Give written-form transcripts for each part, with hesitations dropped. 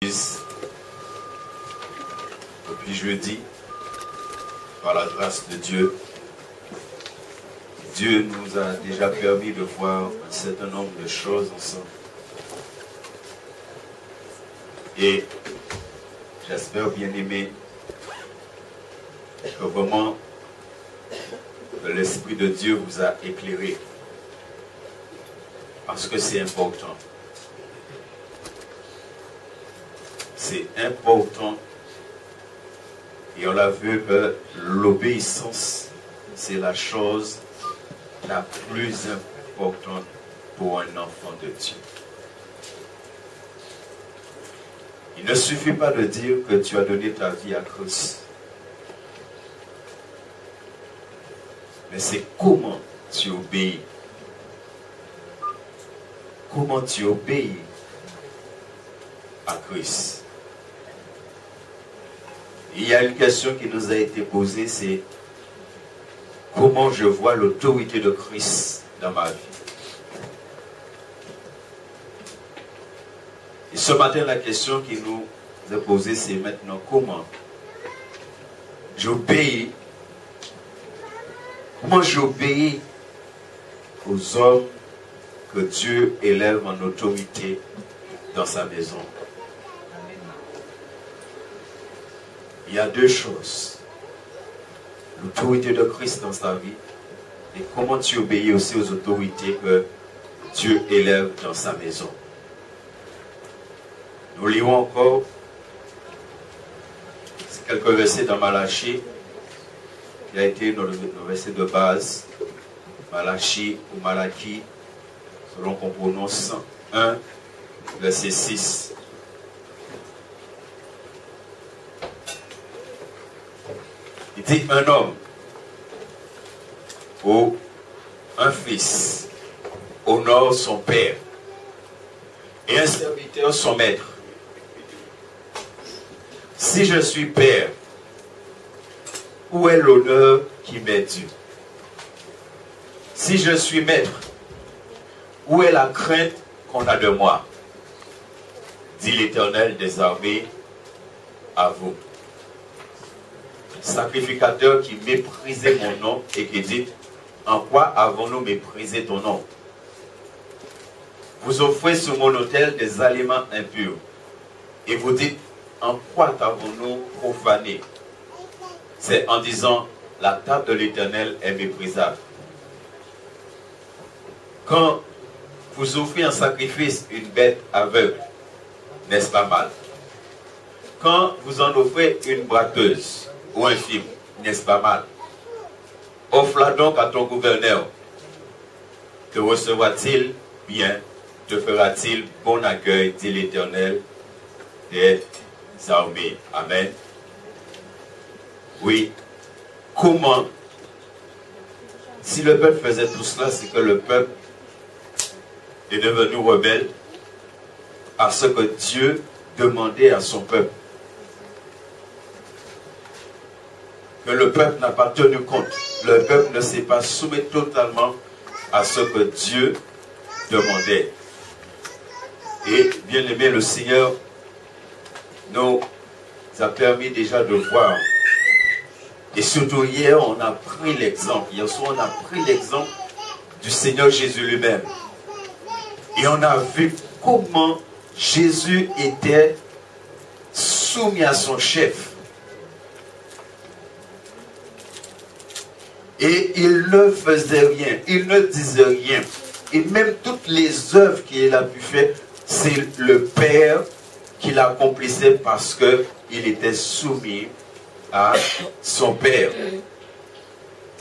l'église depuis jeudi, par la grâce de Dieu. Dieu nous a déjà permis de voir un certain nombre de choses ensemble. Et j'espère, bien aimé, que vraiment l'Esprit de Dieu vous a éclairé. Parce que c'est important. C'est important. Et on a vu que l'obéissance, c'est la chose la plus importante pour un enfant de Dieu. Il ne suffit pas de dire que tu as donné ta vie à Christ. Mais c'est comment tu obéis. Comment tu obéis à Christ. Il y a une question qui nous a été posée, c'est comment je vois l'autorité de Christ dans ma vie. Et ce matin, la question qui nous est posée, c'est maintenant comment j'obéis. Comment j'obéis aux hommes que Dieu élève en autorité dans sa maison. Il y a deux choses. L'autorité de Christ dans sa vie et comment tu obéis aussi aux autorités que Dieu élève dans sa maison. Nous lisons encore quelques versets dans Malachie, qui a été le verset de base, Malachie ou Malachie, selon qu'on prononce 1, verset 6. Il dit un homme ou un fils honore son père et un serviteur son maître. Si je suis père, où est l'honneur qui m'est dû? Si je suis maître, où est la crainte qu'on a de moi? Dit l'Éternel des armées à vous. Sacrificateur qui méprisait mon nom et qui dit, en quoi avons-nous méprisé ton nom? Vous offrez sur mon autel des aliments impurs et vous dites, en quoi t'avons-nous profané? C'est en disant, la table de l'Éternel est méprisable. Quand vous offrez en sacrifice une bête aveugle, n'est-ce pas mal? Quand vous en offrez une boiteuse ou un film, n'est-ce pas mal? Offre-la donc à ton gouverneur. Te recevra-t-il bien? Te fera-t-il bon accueil, dit l'Éternel des armées. Amen. Oui. Comment? Si le peuple faisait tout cela, c'est que le peuple est devenu rebelle à ce que Dieu demandait à son peuple. Que le peuple n'a pas tenu compte. Le peuple ne s'est pas soumis totalement à ce que Dieu demandait. Et bien aimé, le Seigneur nous a permis déjà de voir. Et surtout hier, on a pris l'exemple. Hier soir, on a pris l'exemple du Seigneur Jésus lui-même. Et on a vu comment Jésus était soumis à son chef. Et il ne faisait rien, il ne disait rien. Et même toutes les œuvres qu'il a pu faire, c'est le Père qui l'accomplissait parce qu'il était soumis à son Père.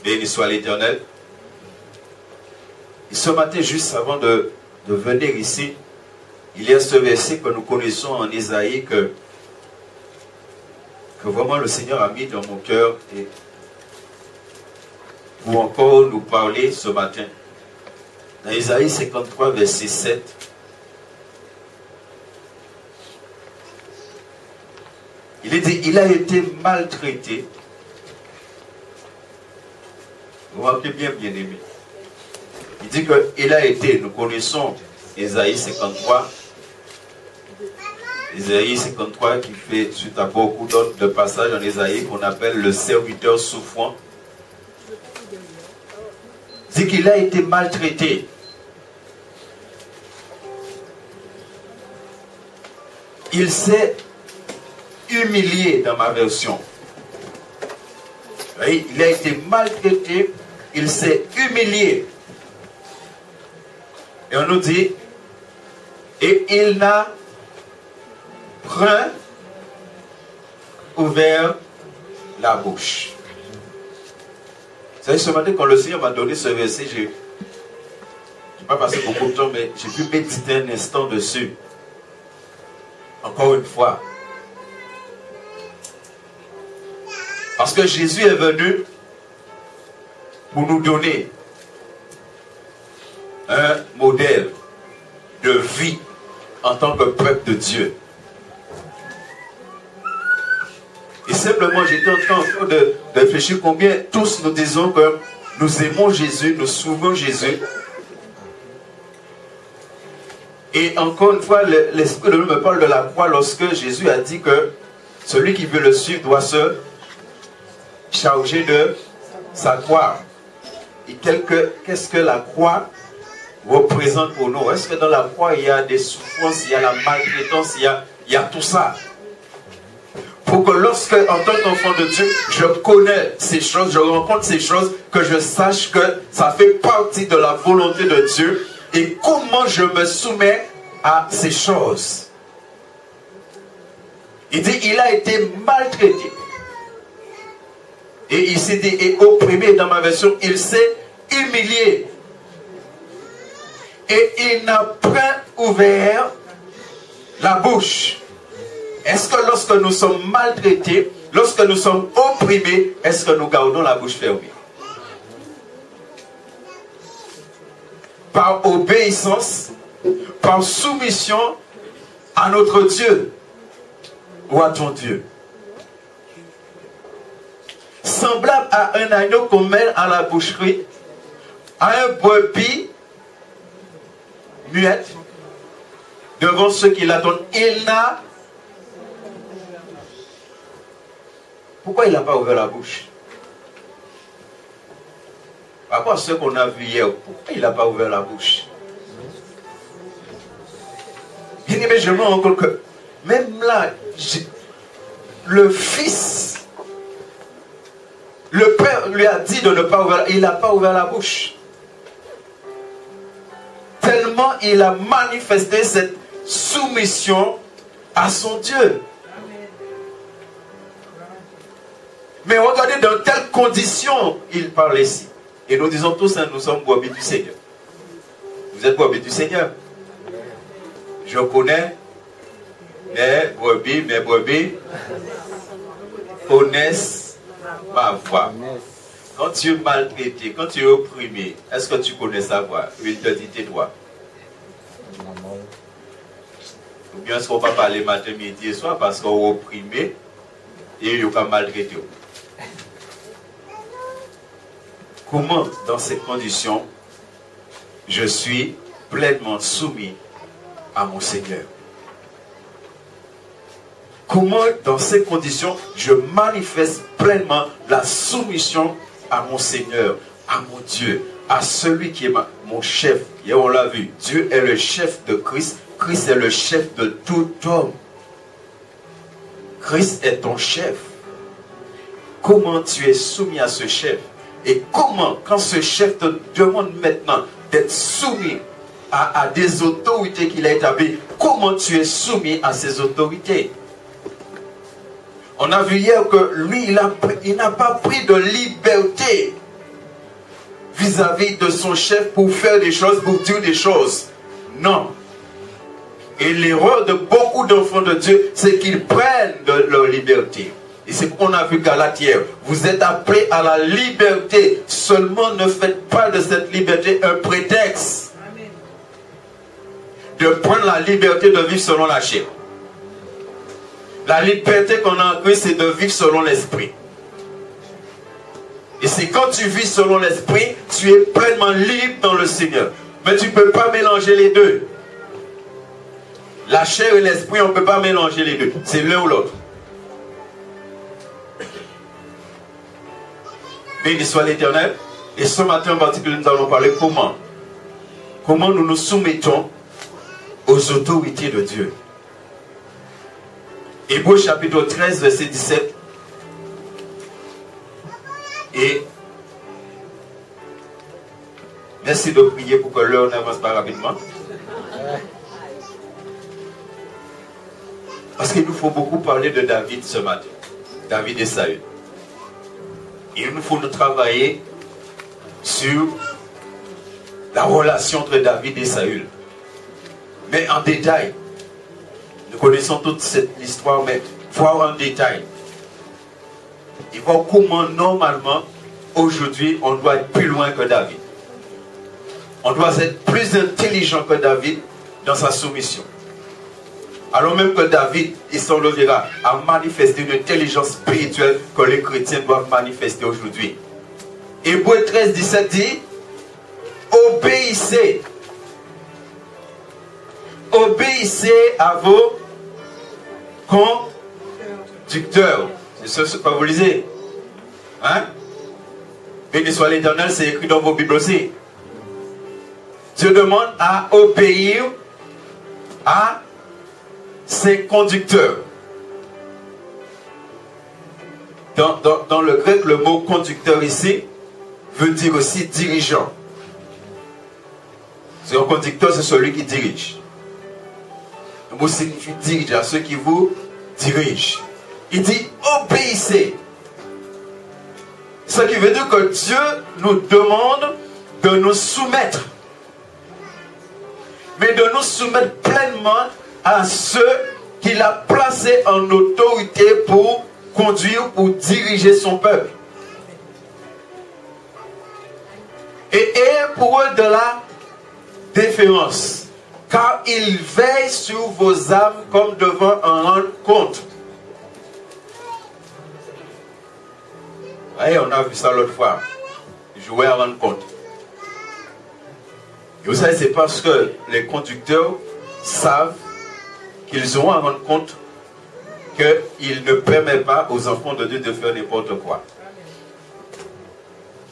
Béni soit l'Éternel. Et ce matin, juste avant de venir ici, il y a ce verset que nous connaissons en Isaïe que vraiment le Seigneur a mis dans mon cœur et pour encore nous parler ce matin. Dans Isaïe 53, verset 7, il est dit, il a été maltraité. Vous remarquez bien, bien aimé. Il dit qu'il a été, nous connaissons Isaïe 53, Isaïe 53 qui fait suite à beaucoup d'autres de passages en Isaïe qu'on appelle le serviteur souffrant. C'est qu'il a été maltraité. Il s'est humilié dans ma version. Oui, il a été maltraité, il s'est humilié. Et on nous dit, et il n'a point ouvert la bouche. Vous savez, ce matin, quand le Seigneur m'a donné ce verset, je n'ai pas passé beaucoup de temps, mais j'ai pu méditer un instant dessus. Encore une fois. Parce que Jésus est venu pour nous donner un modèle de vie en tant que peuple de Dieu. Et simplement, j'étais en train de réfléchir combien tous nous disons que nous aimons Jésus, nous suivons Jésus. Et encore une fois, l'Esprit de Dieu me parle de la croix lorsque Jésus a dit que celui qui veut le suivre doit se charger de sa croix. Et qu'est-ce que la croix représente pour nous? Est-ce que dans la croix, il y a des souffrances, il y a la maltraitance, il y a tout ça? Pour que lorsque, en tant qu'enfant de Dieu, je connais ces choses, je rencontre ces choses, que je sache que ça fait partie de la volonté de Dieu et comment je me soumets à ces choses. Il dit, il a été maltraité. Et il s'est dit, et opprimé, dans ma version, il s'est humilié. Et il n'a point ouvert la bouche. Est-ce que lorsque nous sommes maltraités, lorsque nous sommes opprimés, est-ce que nous gardons la bouche fermée? Par obéissance, par soumission à notre Dieu ou à ton Dieu. Semblable à un agneau qu'on mène à la boucherie, à un brebis muette devant ceux qui l'attendent. Il n'a... Pourquoi il n'a pas ouvert la bouche? Par rapport à ce qu'on a vu hier, pourquoi il n'a pas ouvert la bouche? Bien aimé, je me rends compte que même là, le Fils, le Père lui a dit de ne pas ouvrir, il n'a pas ouvert la bouche. Tellement il a manifesté cette soumission à son Dieu. Mais regardez dans quelles conditions il parle ici. Et nous disons tous, hein, nous sommes brebis du Seigneur. Vous êtes brebis du Seigneur. Je connais mes brebis connaissent ma voix. Quand tu es maltraité, quand tu es opprimé, est-ce que tu connais sa voix? Il te dit tais-toi. Ou bien est-ce qu'on va parler matin, midi et soir parce qu'on est opprimé et il y a maltraité? Comment, dans ces conditions, je suis pleinement soumis à mon Seigneur? Comment, dans ces conditions, je manifeste pleinement la soumission à mon Seigneur, à mon Dieu, à celui qui est mon chef? Et on l'a vu, Dieu est le chef de Christ, Christ est le chef de tout homme. Christ est ton chef. Comment tu es soumis à ce chef? Et comment, quand ce chef te demande maintenant d'être soumis à des autorités qu'il a établies, comment tu es soumis à ces autorités? On a vu hier que lui, il n'a pas pris de liberté vis-à-vis de son chef pour faire des choses, pour dire des choses. Non. Et l'erreur de beaucoup d'enfants de Dieu, c'est qu'ils prennent de leur liberté. Et c'est qu'on a vu Galates hier. Vous êtes appelés à la liberté. Seulement ne faites pas de cette liberté un prétexte. Amen. De prendre la liberté de vivre selon la chair. La liberté qu'on a en Christ, c'est de vivre selon l'esprit. Et c'est quand tu vis selon l'esprit, tu es pleinement libre dans le Seigneur. Mais tu ne peux pas mélanger les deux. La chair et l'esprit, on ne peut pas mélanger les deux. C'est l'un ou l'autre. Béni soit l'Éternel. Et ce matin en particulier, nous allons parler comment nous nous soumettons aux autorités de Dieu. Hébreux chapitre 13, verset 17. Et merci de prier pour que l'heure n'avance pas rapidement. Parce qu'il nous faut beaucoup parler de David ce matin. David et Saül. Il nous faut nous travailler sur la relation entre David et Saül. Mais en détail. Nous connaissons toute cette histoire, mais voir en détail. Et voir comment normalement, aujourd'hui, on doit être plus loin que David. On doit être plus intelligent que David dans sa soumission. Alors même que David, il semblera, a manifesté une intelligence spirituelle que les chrétiens doivent manifester aujourd'hui. Hébreux 13, 17 dit, obéissez. Obéissez à vos conducteurs. C'est ce que vous lisez. Hein? Béni soit l'Éternel, c'est écrit dans vos Bibles aussi. Dieu demande à obéir à ses conducteurs. Dans le grec, le mot conducteur ici veut dire aussi dirigeant. C'est un conducteur, c'est celui qui dirige. Le mot signifie dirigeant, ceux qui vous dirigent. Il dit obéissez. Ce qui veut dire que Dieu nous demande de nous soumettre. Mais de nous soumettre pleinement à ceux qu'il a placés en autorité pour conduire, pour diriger son peuple. Et ayez pour eux de la déférence, car ils veillent sur vos âmes comme devant en rendre compte. Voyez, on a vu ça l'autre fois. Jouer à rendre compte. Et vous savez, c'est parce que les conducteurs savent qu'ils auront à rendre compte qu'ils ne permettent pas aux enfants de Dieu de faire n'importe quoi.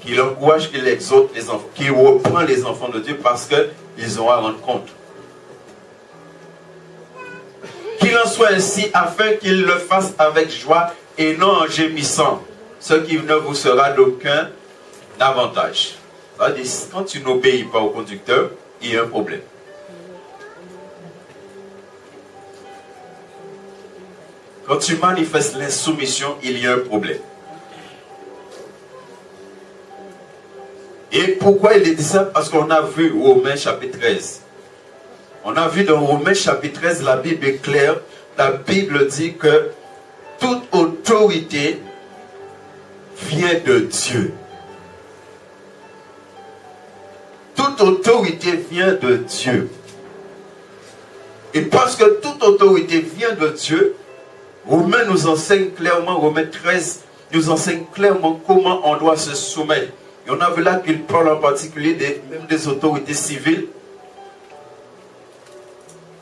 Qu'il encourage, qu'il exhorte les enfants, qu'il reprend les enfants de Dieu parce qu'ils auront à rendre compte. Qu'il en soit ainsi afin qu'ils le fassent avec joie et non en gémissant, ce qui ne vous sera d'aucun avantage. C'est-à-dire, quand tu n'obéis pas au conducteur, il y a un problème. Quand tu manifestes l'insoumission, il y a un problème. Et pourquoi il est dit ça? Parce qu'on a vu Romains chapitre 13. On a vu dans Romains chapitre 13, la Bible est claire. La Bible dit que toute autorité vient de Dieu. Toute autorité vient de Dieu. Et parce que toute autorité vient de Dieu, Romains nous enseigne clairement, Romains 13 nous enseigne clairement comment on doit se soumettre. Et on a vu là qu'il parle en particulier même des autorités civiles,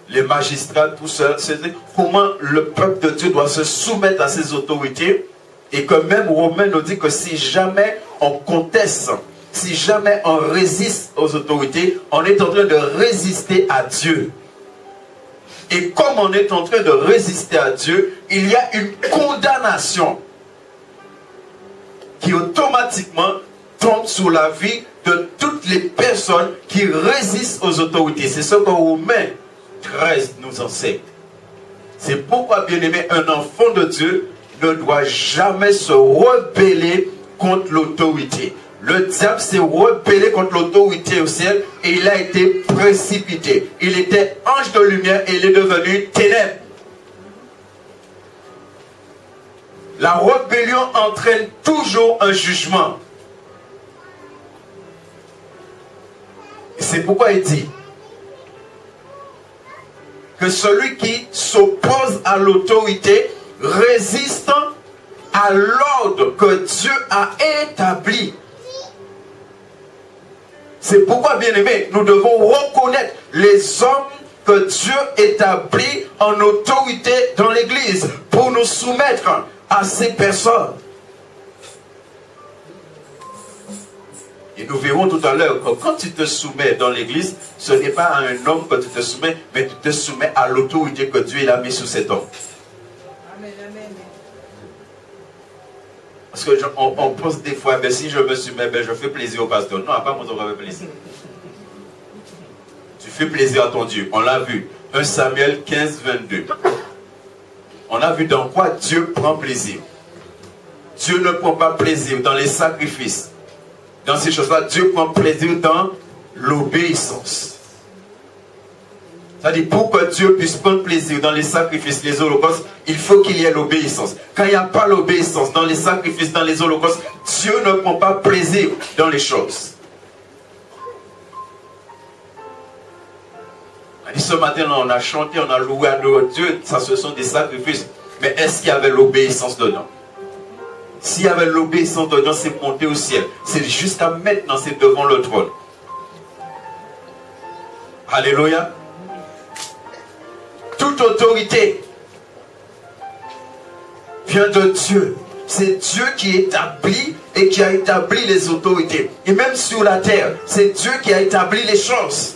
les magistrats, tout ça. C'est comment le peuple de Dieu doit se soumettre à ces autorités. Et que même Romains nous dit que si jamais on conteste, si jamais on résiste aux autorités, on est en train de résister à Dieu. Et comme on est en train de résister à Dieu, il y a une condamnation qui automatiquement tombe sur la vie de toutes les personnes qui résistent aux autorités. C'est ce que Romains 13 nous enseigne. C'est pourquoi, bien aimé, un enfant de Dieu ne doit jamais se rebeller contre l'autorité. Le diable s'est rebellé contre l'autorité au ciel et il a été précipité. Il était ange de lumière et il est devenu ténèbres. La rébellion entraîne toujours un jugement. Et c'est pourquoi il dit que celui qui s'oppose à l'autorité résiste à l'ordre que Dieu a établi. C'est pourquoi, bien aimé, nous devons reconnaître les hommes que Dieu établit en autorité dans l'Église pour nous soumettre à ces personnes. Et nous verrons tout à l'heure que quand tu te soumets dans l'Église, ce n'est pas à un homme que tu te soumets, mais tu te soumets à l'autorité que Dieu a mis sous cet homme. Amen, amen. Parce qu'on pense des fois, ben, si je me soumets, ben, je fais plaisir au pasteur. Non, pas moi, on va faire plaisir. Tu fais plaisir à ton Dieu. On l'a vu. 1 Samuel 15, 22. On a vu dans quoi Dieu prend plaisir. Dieu ne prend pas plaisir dans les sacrifices. Dans ces choses-là, Dieu prend plaisir dans l'obéissance. C'est-à-dire, pour que Dieu puisse prendre plaisir dans les sacrifices, les holocaustes, il faut qu'il y ait l'obéissance. Quand il n'y a pas l'obéissance dans les sacrifices, dans les holocaustes, Dieu ne prend pas plaisir dans les choses. Ce matin, on a chanté, on a loué à Dieu, ça ce sont des sacrifices. Mais est-ce qu'il y avait l'obéissance dedans? S'il y avait l'obéissance dedans, c'est monter au ciel. C'est jusqu'à maintenant, c'est devant le trône. Alléluia. Toute autorité vient de Dieu. C'est Dieu qui établit et qui a établi les autorités. Et même sur la terre, c'est Dieu qui a établi les choses.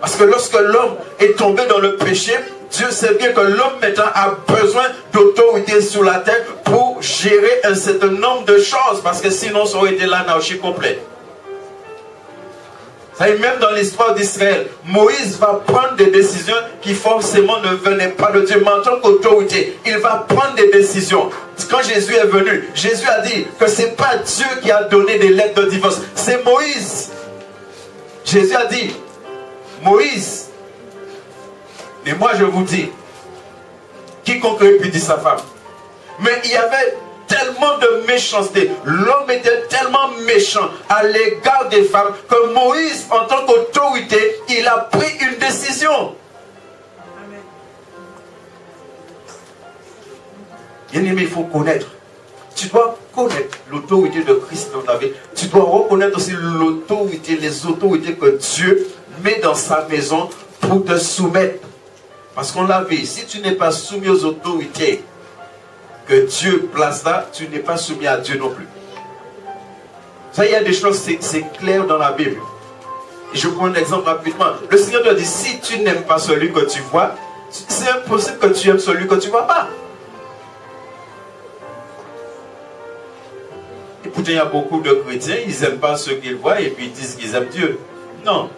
Parce que lorsque l'homme est tombé dans le péché, Dieu sait bien que l'homme maintenant a besoin d'autorité sur la terre pour gérer un certain nombre de choses. Parce que sinon, ça aurait été l'anarchie complète. Et même dans l'histoire d'Israël, Moïse va prendre des décisions qui forcément ne venaient pas de Dieu. Mais en tant qu'autorité, il va prendre des décisions. Quand Jésus est venu, Jésus a dit que ce n'est pas Dieu qui a donné des lettres de divorce, c'est Moïse. Jésus a dit, Moïse, et moi je vous dis, quiconque répudie sa femme. Mais il y avait tellement de méchanceté, l'homme était tellement méchant à l'égard des femmes que Moïse, en tant qu'autorité, il a pris une décision. Bien-aimé, il faut connaître. Tu dois connaître l'autorité de Christ dans ta vie. Tu dois reconnaître aussi l'autorité, les autorités que Dieu met dans sa maison pour te soumettre. Parce qu'on l'a vu, si tu n'es pas soumis aux autorités que Dieu place là, tu n'es pas soumis à Dieu non plus. Ça, il y a des choses, c'est clair dans la Bible. Et je prends un exemple rapidement. Le Seigneur te dit, si tu n'aimes pas celui que tu vois, c'est impossible que tu aimes celui que tu ne vois pas. Et pourtant, il y a beaucoup de chrétiens, ils n'aiment pas ceux qu'ils voient et puis ils disent qu'ils aiment Dieu. Non.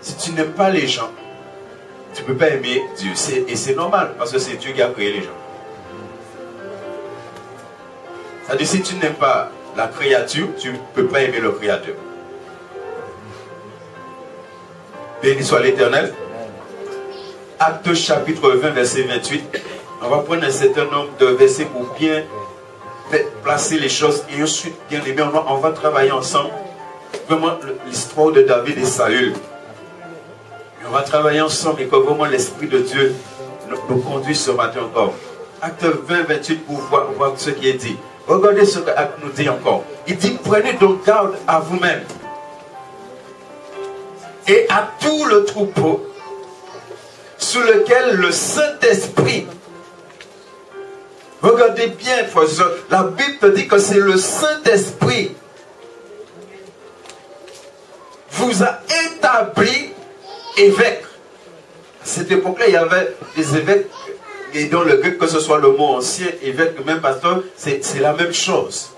Si tu n'aimes pas les gens, tu ne peux pas aimer Dieu. Et c'est normal, parce que c'est Dieu qui a créé les gens. C'est-à-dire, si tu n'aimes pas la créature, tu ne peux pas aimer le Créateur. Béni soit l'Éternel. Actes chapitre 20, verset 28. On va prendre un certain nombre de versets pour bien placer les choses. Et ensuite, bien aimé, on va travailler ensemble. Vraiment, l'histoire de David et Saül. On va travailler ensemble et que vraiment l'Esprit de Dieu nous conduit ce matin encore. Acte 20, 28 pour voir ce qui est dit. Regardez ce qu'Acte nous dit encore. Il dit, prenez donc garde à vous-même et à tout le troupeau sous lequel le Saint-Esprit, regardez bien, frères et sœurs, la Bible te dit que c'est le Saint-Esprit vous a établi évêque. À cette époque-là, il y avait des évêques, et dans le grec, que ce soit le mot ancien, évêque, même pasteur, c'est la même chose.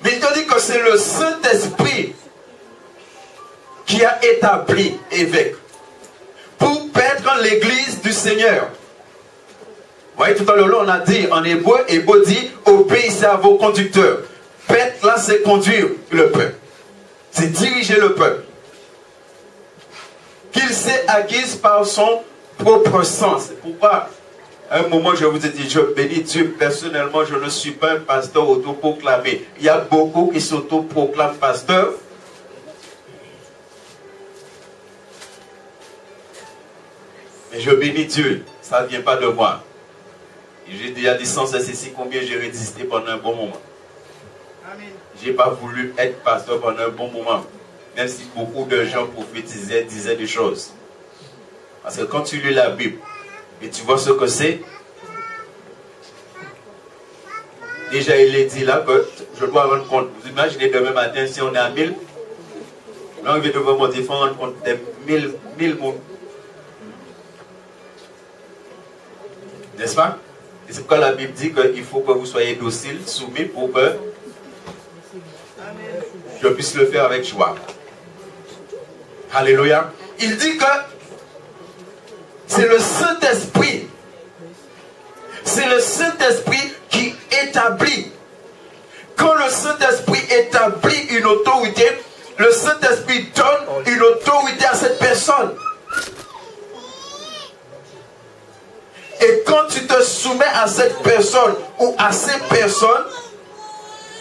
Mais il te dit que c'est le Saint-Esprit qui a établi évêque pour paître l'église du Seigneur. Vous voyez, tout à l'heure, on a dit en hébreu, hébreu dit, obéissez à vos conducteurs. Paître, là, c'est conduire le peuple. C'est diriger le peuple. Qu'il s'est acquise par son propre sens. C'est pourquoi, à un moment, je vous ai dit, je bénis Dieu, personnellement, je ne suis pas un pasteur autoproclamé. Il y a beaucoup qui s'autoproclament pasteurs. Mais je bénis Dieu, ça ne vient pas de moi. J'ai déjà dit sans cesse combien j'ai résisté pendant un bon moment. Je n'ai pas voulu être pasteur pendant un bon moment. même si beaucoup de gens prophétisaient, disaient des choses. Parce que quand tu lis la Bible et tu vois ce que c'est, déjà il est dit là que je dois rendre compte. Vous imaginez demain matin si on est à 1000, là on vient devant mon téléphone, rendre compte des 1000 mots. N'est-ce pas? Et c'est pourquoi la Bible dit qu'il faut que vous soyez dociles, soumis pour que je puisse le faire avec joie. Alléluia. Il dit que c'est le Saint-Esprit. C'est le Saint-Esprit qui établit. Quand le Saint-Esprit établit une autorité, le Saint-Esprit donne une autorité à cette personne. Et quand tu te soumets à cette personne ou à ces personnes,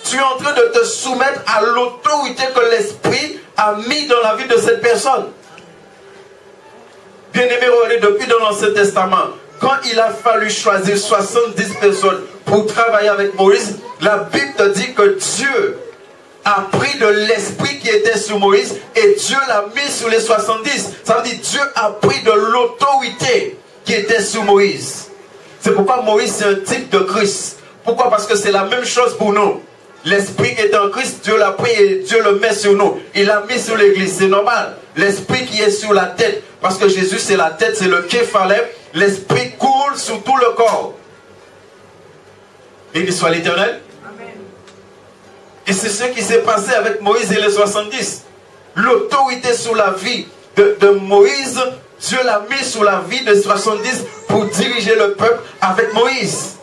tu es en train de te soumettre à l'autorité que l'Esprit a mis dans la vie de cette personne. Bien-aimé, regardez, depuis dans l'Ancien Testament, quand il a fallu choisir 70 personnes pour travailler avec Moïse, la Bible te dit que Dieu a pris de l'esprit qui était sur Moïse et Dieu l'a mis sur les 70. Ça veut dire que Dieu a pris de l'autorité qui était sur Moïse. C'est pourquoi Moïse c'est un type de Christ. Pourquoi? Parce que c'est la même chose pour nous. L'esprit qui est en Christ, Dieu l'a pris et Dieu le met sur nous. Il l'a mis sur l'église, c'est normal. L'esprit qui est sur la tête, parce que Jésus c'est la tête, c'est le képhalem. L'esprit coule sur tout le corps. Béni soit l'Éternel. Et c'est ce qui s'est passé avec Moïse et les 70. L'autorité sur la vie de Moïse, Dieu l'a mis sur la vie de 70 pour diriger le peuple avec Moïse.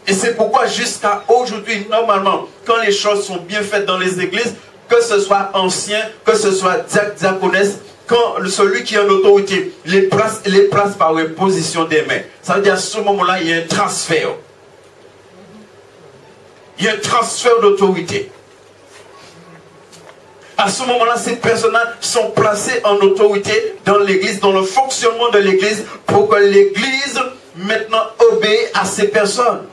Et c'est pourquoi jusqu'à aujourd'hui, normalement, quand les choses sont bien faites dans les églises, que ce soit ancien, que ce soit diaconesse, quand celui qui a l'autorité les place par position des mains. Ça veut dire à ce moment-là, il y a un transfert. Il y a un transfert d'autorité. À ce moment-là, ces personnages sont placés en autorité dans l'église, dans le fonctionnement de l'église, pour que l'église maintenant obéisse à ces personnes.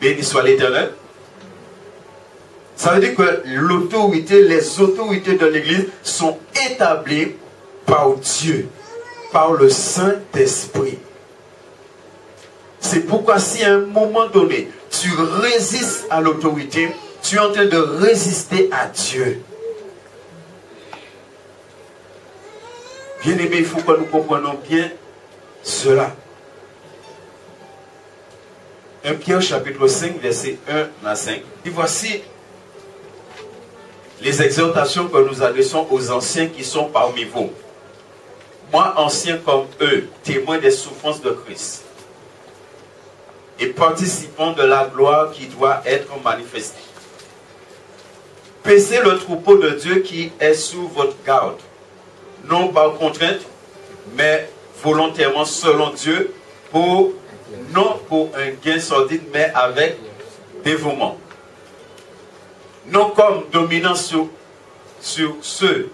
Béni soit l'Éternel. Ça veut dire que l'autorité, les autorités de l'église sont établies par Dieu, par le Saint-Esprit. C'est pourquoi si à un moment donné, tu résistes à l'autorité, tu es en train de résister à Dieu. Bien aimé, il faut que nous comprenions bien cela. 1 Pierre chapitre 5, verset 1 à 5. Et voici les exhortations que nous adressons aux anciens qui sont parmi vous. Moi, ancien comme eux, témoin des souffrances de Christ et participant de la gloire qui doit être manifestée. Paissez le troupeau de Dieu qui est sous votre garde, non par contrainte, mais volontairement selon Dieu, non pour un gain sordide, mais avec dévouement. Non comme dominant sur ceux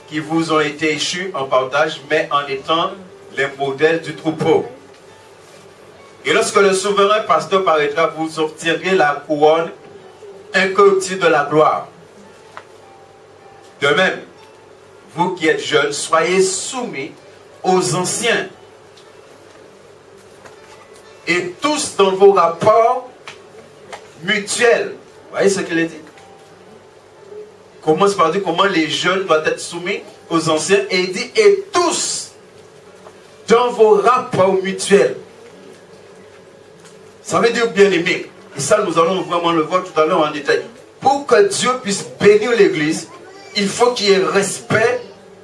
qui vous ont été échus en partage, mais en étant les modèles du troupeau. Et lorsque le souverain pasteur paraîtra, vous obtiendrez la couronne incorruptible de la gloire. De même, vous qui êtes jeunes, soyez soumis aux anciens. Et tous dans vos rapports mutuels. Vous voyez ce qu'il a dit? Commence par dire comment les jeunes doivent être soumis aux anciens. Et il dit, et tous dans vos rapports mutuels. Ça veut dire bien aimé. Et ça, nous allons vraiment le voir tout à l'heure en détail. Pour que Dieu puisse bénir l'église, il faut qu'il y ait respect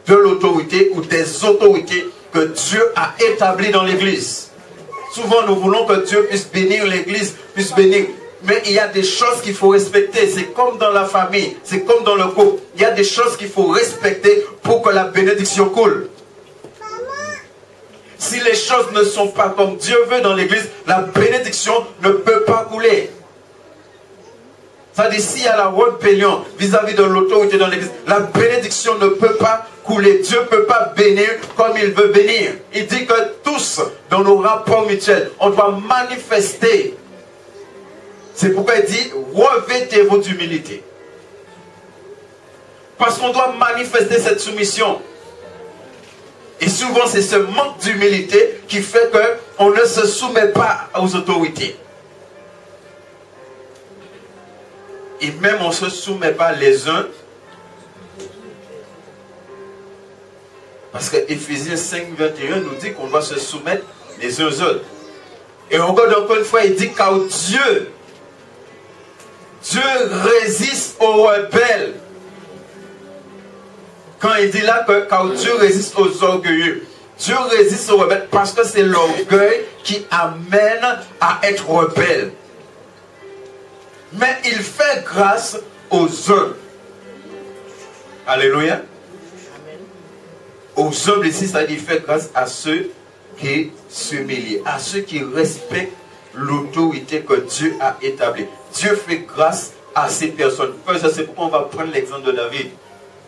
de l'autorité ou des autorités que Dieu a établies dans l'église. Souvent, nous voulons que Dieu puisse bénir l'église, puisse bénir. Mais il y a des choses qu'il faut respecter. C'est comme dans la famille, c'est comme dans le couple. Il y a des choses qu'il faut respecter pour que la bénédiction coule. Si les choses ne sont pas comme Dieu veut dans l'église, la bénédiction ne peut pas couler. C'est-à-dire, s'il y a la rébellion vis-à-vis de l'autorité dans l'église, la bénédiction ne peut pas couler. Dieu ne peut pas bénir comme il veut bénir. Il dit que tous, dans nos rapports mutuels, on doit manifester. C'est pourquoi il dit, revêtez-vous d'humilité. Parce qu'on doit manifester cette soumission. Et souvent, c'est ce manque d'humilité qui fait qu'on ne se soumet pas aux autorités. Et même on ne se soumet pas les uns. Parce que Éphésiens 5, 21 nous dit qu'on doit se soumettre les uns aux autres. Et on regarde encore une fois, il dit car Dieu résiste aux rebelles. Quand il dit là que car Dieu résiste aux orgueilleux. Dieu résiste aux rebelles parce que c'est l'orgueil qui amène à être rebelle. Mais il fait grâce aux uns. Alléluia. Aux hommes ici, c'est-à-dire il fait grâce à ceux qui s'humilient, à ceux qui respectent l'autorité que Dieu a établie. Dieu fait grâce à ces personnes. C'est pourquoi on va prendre l'exemple de David.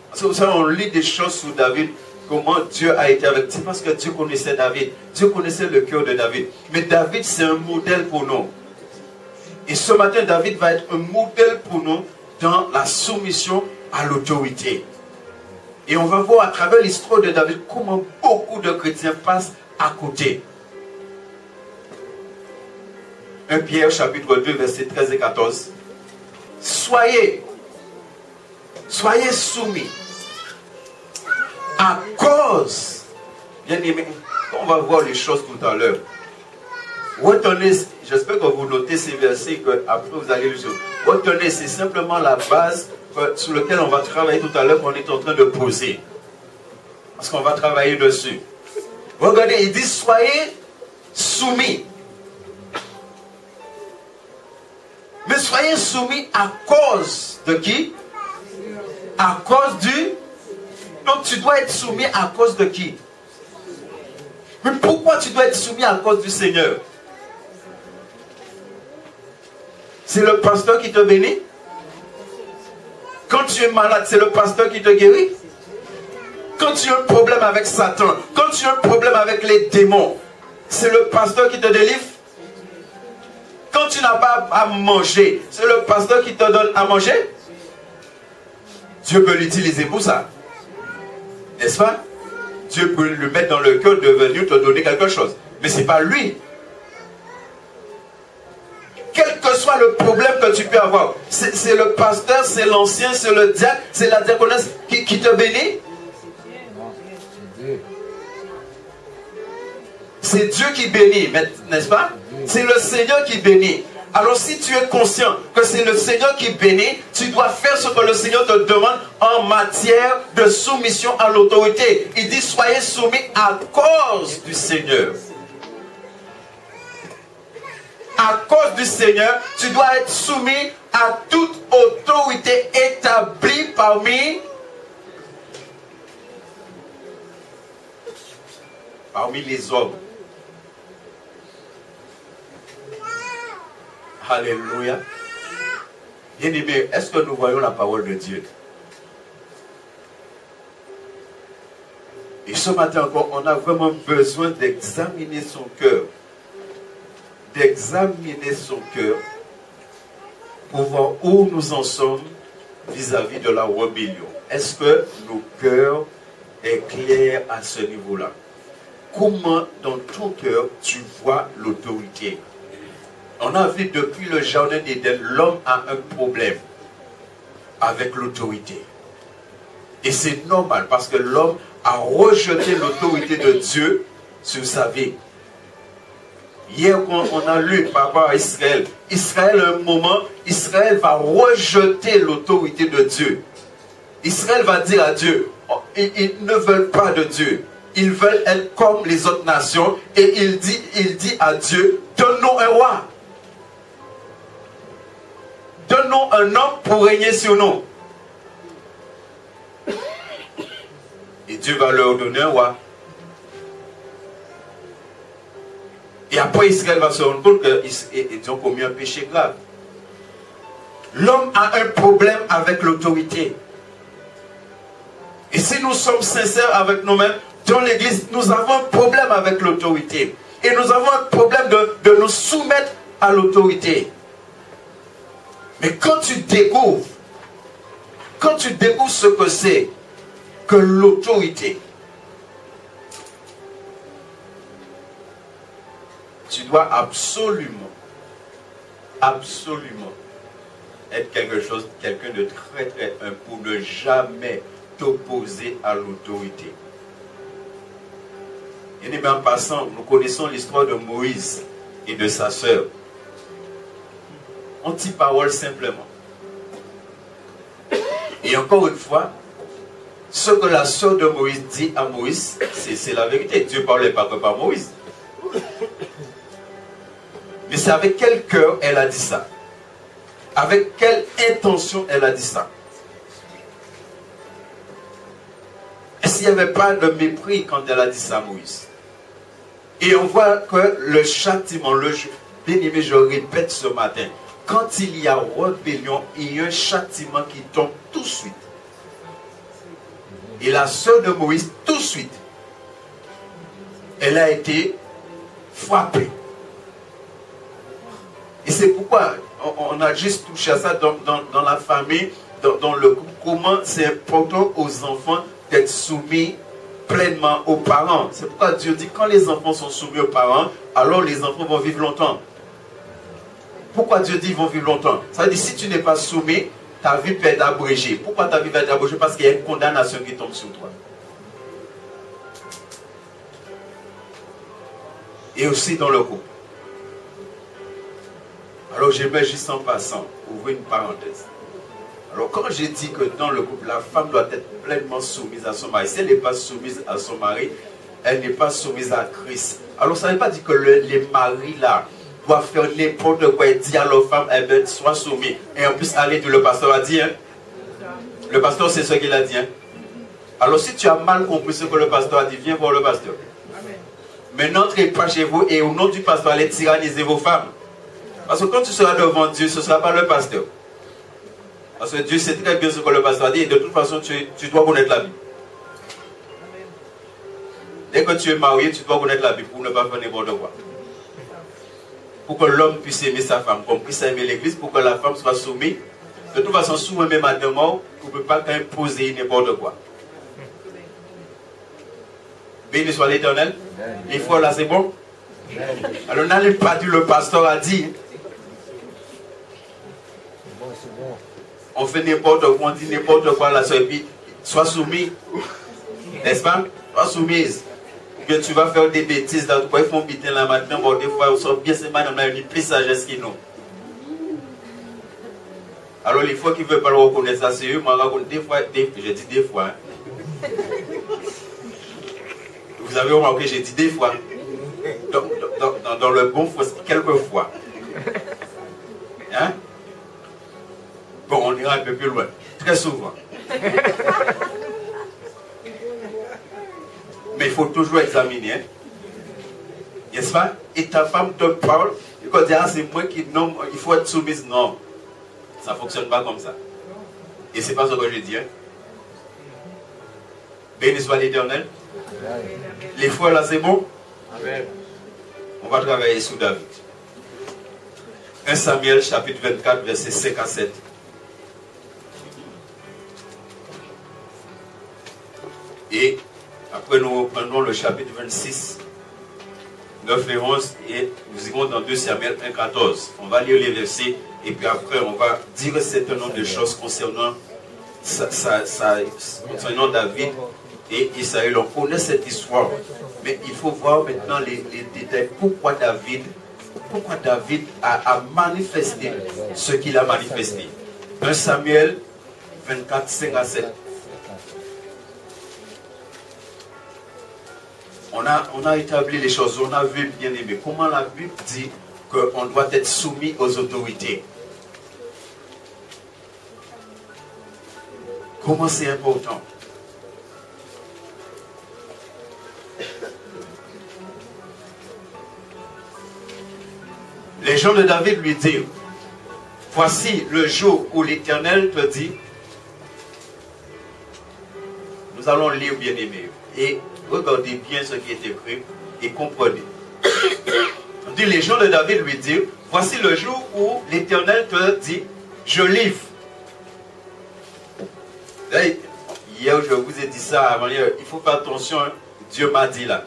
Parce que vous savez, on lit des choses sur David, comment Dieu a été avec. C'est parce que Dieu connaissait David. Dieu connaissait le cœur de David. Mais David, c'est un modèle pour nous. Et ce matin, David va être un modèle pour nous dans la soumission à l'autorité. Et on va voir à travers l'histoire de David comment beaucoup de chrétiens passent à côté. 1 Pierre chapitre 2 versets 13 et 14. Soyez soumis à cause, bien aimé, on va voir les choses tout à l'heure. Retenez, j'espère que vous notez ces versets, que après vous allez le suivre. Retenez, c'est simplement la base sur laquelle on va travailler tout à l'heure, qu'on est en train de poser. Parce qu'on va travailler dessus. Regardez, il dit soyez soumis. Mais soyez soumis à cause de qui? À cause du... Donc tu dois être soumis à cause de qui? Mais pourquoi tu dois être soumis à cause du Seigneur? C'est le pasteur qui te bénit? Quand tu es malade, c'est le pasteur qui te guérit? Quand tu as un problème avec Satan, quand tu as un problème avec les démons, c'est le pasteur qui te délivre? Quand tu n'as pas à manger, c'est le pasteur qui te donne à manger? Dieu peut l'utiliser pour ça. N'est-ce pas? Dieu peut le mettre dans le cœur de venir te donner quelque chose. Mais ce n'est pas lui. Quel que soit le problème que tu peux avoir, c'est le pasteur, c'est l'ancien, c'est le diacre, c'est la diaconesse qui te bénit? C'est Dieu qui bénit, n'est-ce pas? C'est le Seigneur qui bénit. Alors si tu es conscient que c'est le Seigneur qui bénit, tu dois faire ce que le Seigneur te demande en matière de soumission à l'autorité. Il dit soyez soumis à cause du Seigneur. À cause du Seigneur, tu dois être soumis à toute autorité établie parmi les hommes. Alléluia. Bien-aimés, est-ce que nous voyons la parole de Dieu? Et ce matin encore, on a vraiment besoin d'examiner son cœur. D'examiner son cœur pour voir où nous en sommes vis-à-vis de la rébellion. Est-ce que nos cœurs est clair à ce niveau-là? Comment dans ton cœur tu vois l'autorité? On a vu depuis le jardin d'Éden, l'homme a un problème avec l'autorité. Et c'est normal parce que l'homme a rejeté l'autorité de Dieu sur sa vie. Hier, on a lu par rapport à Israël. Israël, à un moment, Israël va rejeter l'autorité de Dieu. Israël va dire à Dieu, ils ne veulent pas de Dieu. Ils veulent être comme les autres nations. Et il dit à Dieu, donne-nous un roi. Donne-nous un homme pour régner sur nous. Et Dieu va leur donner un roi. Et après Israël va se rendre compte qu'ils ont commis un péché grave. L'homme a un problème avec l'autorité. Et si nous sommes sincères avec nous-mêmes, dans l'église, nous avons un problème avec l'autorité. Et nous avons un problème de nous soumettre à l'autorité. Mais quand tu découvres ce que c'est que l'autorité, tu dois absolument être quelqu'un de très très humble pour ne jamais t'opposer à l'autorité. Et même en passant, nous connaissons l'histoire de Moïse et de sa sœur. On dit parole simplement. Et encore une fois, ce que la sœur de Moïse dit à Moïse, c'est la vérité. Dieu ne parlait pas que par Moïse. Mais c'est avec quel cœur elle a dit ça? Avec quelle intention elle a dit ça? Est-ce qu'il n'y avait pas de mépris quand elle a dit ça à Moïse? Et on voit que le châtiment, bien-aimé, je répète ce matin, quand il y a rébellion, il y a un châtiment qui tombe tout de suite. Et la sœur de Moïse, tout de suite, elle a été frappée. Et c'est pourquoi on a juste touché à ça dans la famille, dans le couple, comment c'est important aux enfants d'être soumis pleinement aux parents. C'est pourquoi Dieu dit quand les enfants sont soumis aux parents, alors les enfants vont vivre longtemps. Pourquoi Dieu dit qu'ils vont vivre longtemps? Ça veut dire si tu n'es pas soumis, ta vie peut être abrégée. Pourquoi ta vie va être abrégée? Parce qu'il y a une condamnation qui tombe sur toi. Et aussi dans le couple. Alors j'aimerais juste en passant ouvrir une parenthèse. Alors quand j'ai dit que dans le couple, la femme doit être pleinement soumise à son mari. Si elle n'est pas soumise à son mari, elle n'est pas soumise à Christ. Alors ça ne veut pas dire que les maris là doivent faire n'importe quoi et dire à leur femme, eh bien, sois soumis. Et en plus, allez, le pasteur a dit, hein? Le pasteur, c'est ce qu'il a dit. Hein? Alors si tu as mal compris ce que le pasteur a dit, viens voir le pasteur. Amen. Mais n'entrez pas chez vous et au nom du pasteur, allez tyranniser vos femmes. Parce que quand tu seras devant Dieu, ce ne sera pas le pasteur. Parce que Dieu sait très bien ce que le pasteur a dit et de toute façon, tu dois connaître la Bible. Dès que tu es marié, tu dois connaître la Bible pour ne pas faire n'importe quoi. Pour que l'homme puisse aimer sa femme, comme Christ a aimé l'église, pour que la femme soit soumise. De toute façon, sous même à deux morts, on ne peut pas imposer n'importe quoi. Béni soit l'Éternel. Les fois là, c'est bon? Alors, n'allez pas dire le pasteur a dit. On fait n'importe quoi, on dit n'importe quoi là, et puis sois soumis. N'est-ce pas? Sois soumise. Que tu vas faire des bêtises dans quoi ils font biter là maintenant, bon, des fois, on sort bien, c'est madame, on a une plus sagesse qui nous. Alors, les fois qu'ils ne veulent pas le reconnaître, ça c'est eux, moi, des fois, j'ai dit des fois. Hein. Vous avez remarqué, j'ai dit des fois. Dans le bon, il faut quelques fois. Hein? Bon, on ira un peu plus loin. Très souvent. Mais il faut toujours examiner. Hein? N'est-ce pas? Et ta femme te parle, et quand tu dis, ah, c'est moi qui nomme, il faut être soumise. Non. Ça ne fonctionne pas comme ça. Et ce n'est pas ce que je dis. Hein? Béni soit l'Éternel. Les fois là, c'est bon? Amen. On va travailler sous David. 1 Samuel chapitre 24, verset 5 à 7. Et après nous reprenons le chapitre 26, 9 et 11, et nous irons dans 2 Samuel 1, 14. On va lire les versets, et puis après on va dire un certain nombre de choses concernant David et Israël. On connaît cette histoire, mais il faut voir maintenant les détails. Pourquoi David a manifesté ce qu'il a manifesté. 1 Samuel 24, 5 à 7. On a établi les choses, on a vu, bien aimé, comment la Bible dit qu'on doit être soumis aux autorités. Comment c'est important. Les gens de David lui disent, voici le jour où l'Éternel te dit, nous allons lire bien aimé, et regardez bien ce qui est écrit et comprenez. On dit, les gens de David lui dirent, voici le jour où l'Éternel te dit, je livre. Là, hier, je vous ai dit ça avant hier, il faut faire attention, hein, Dieu m'a dit là.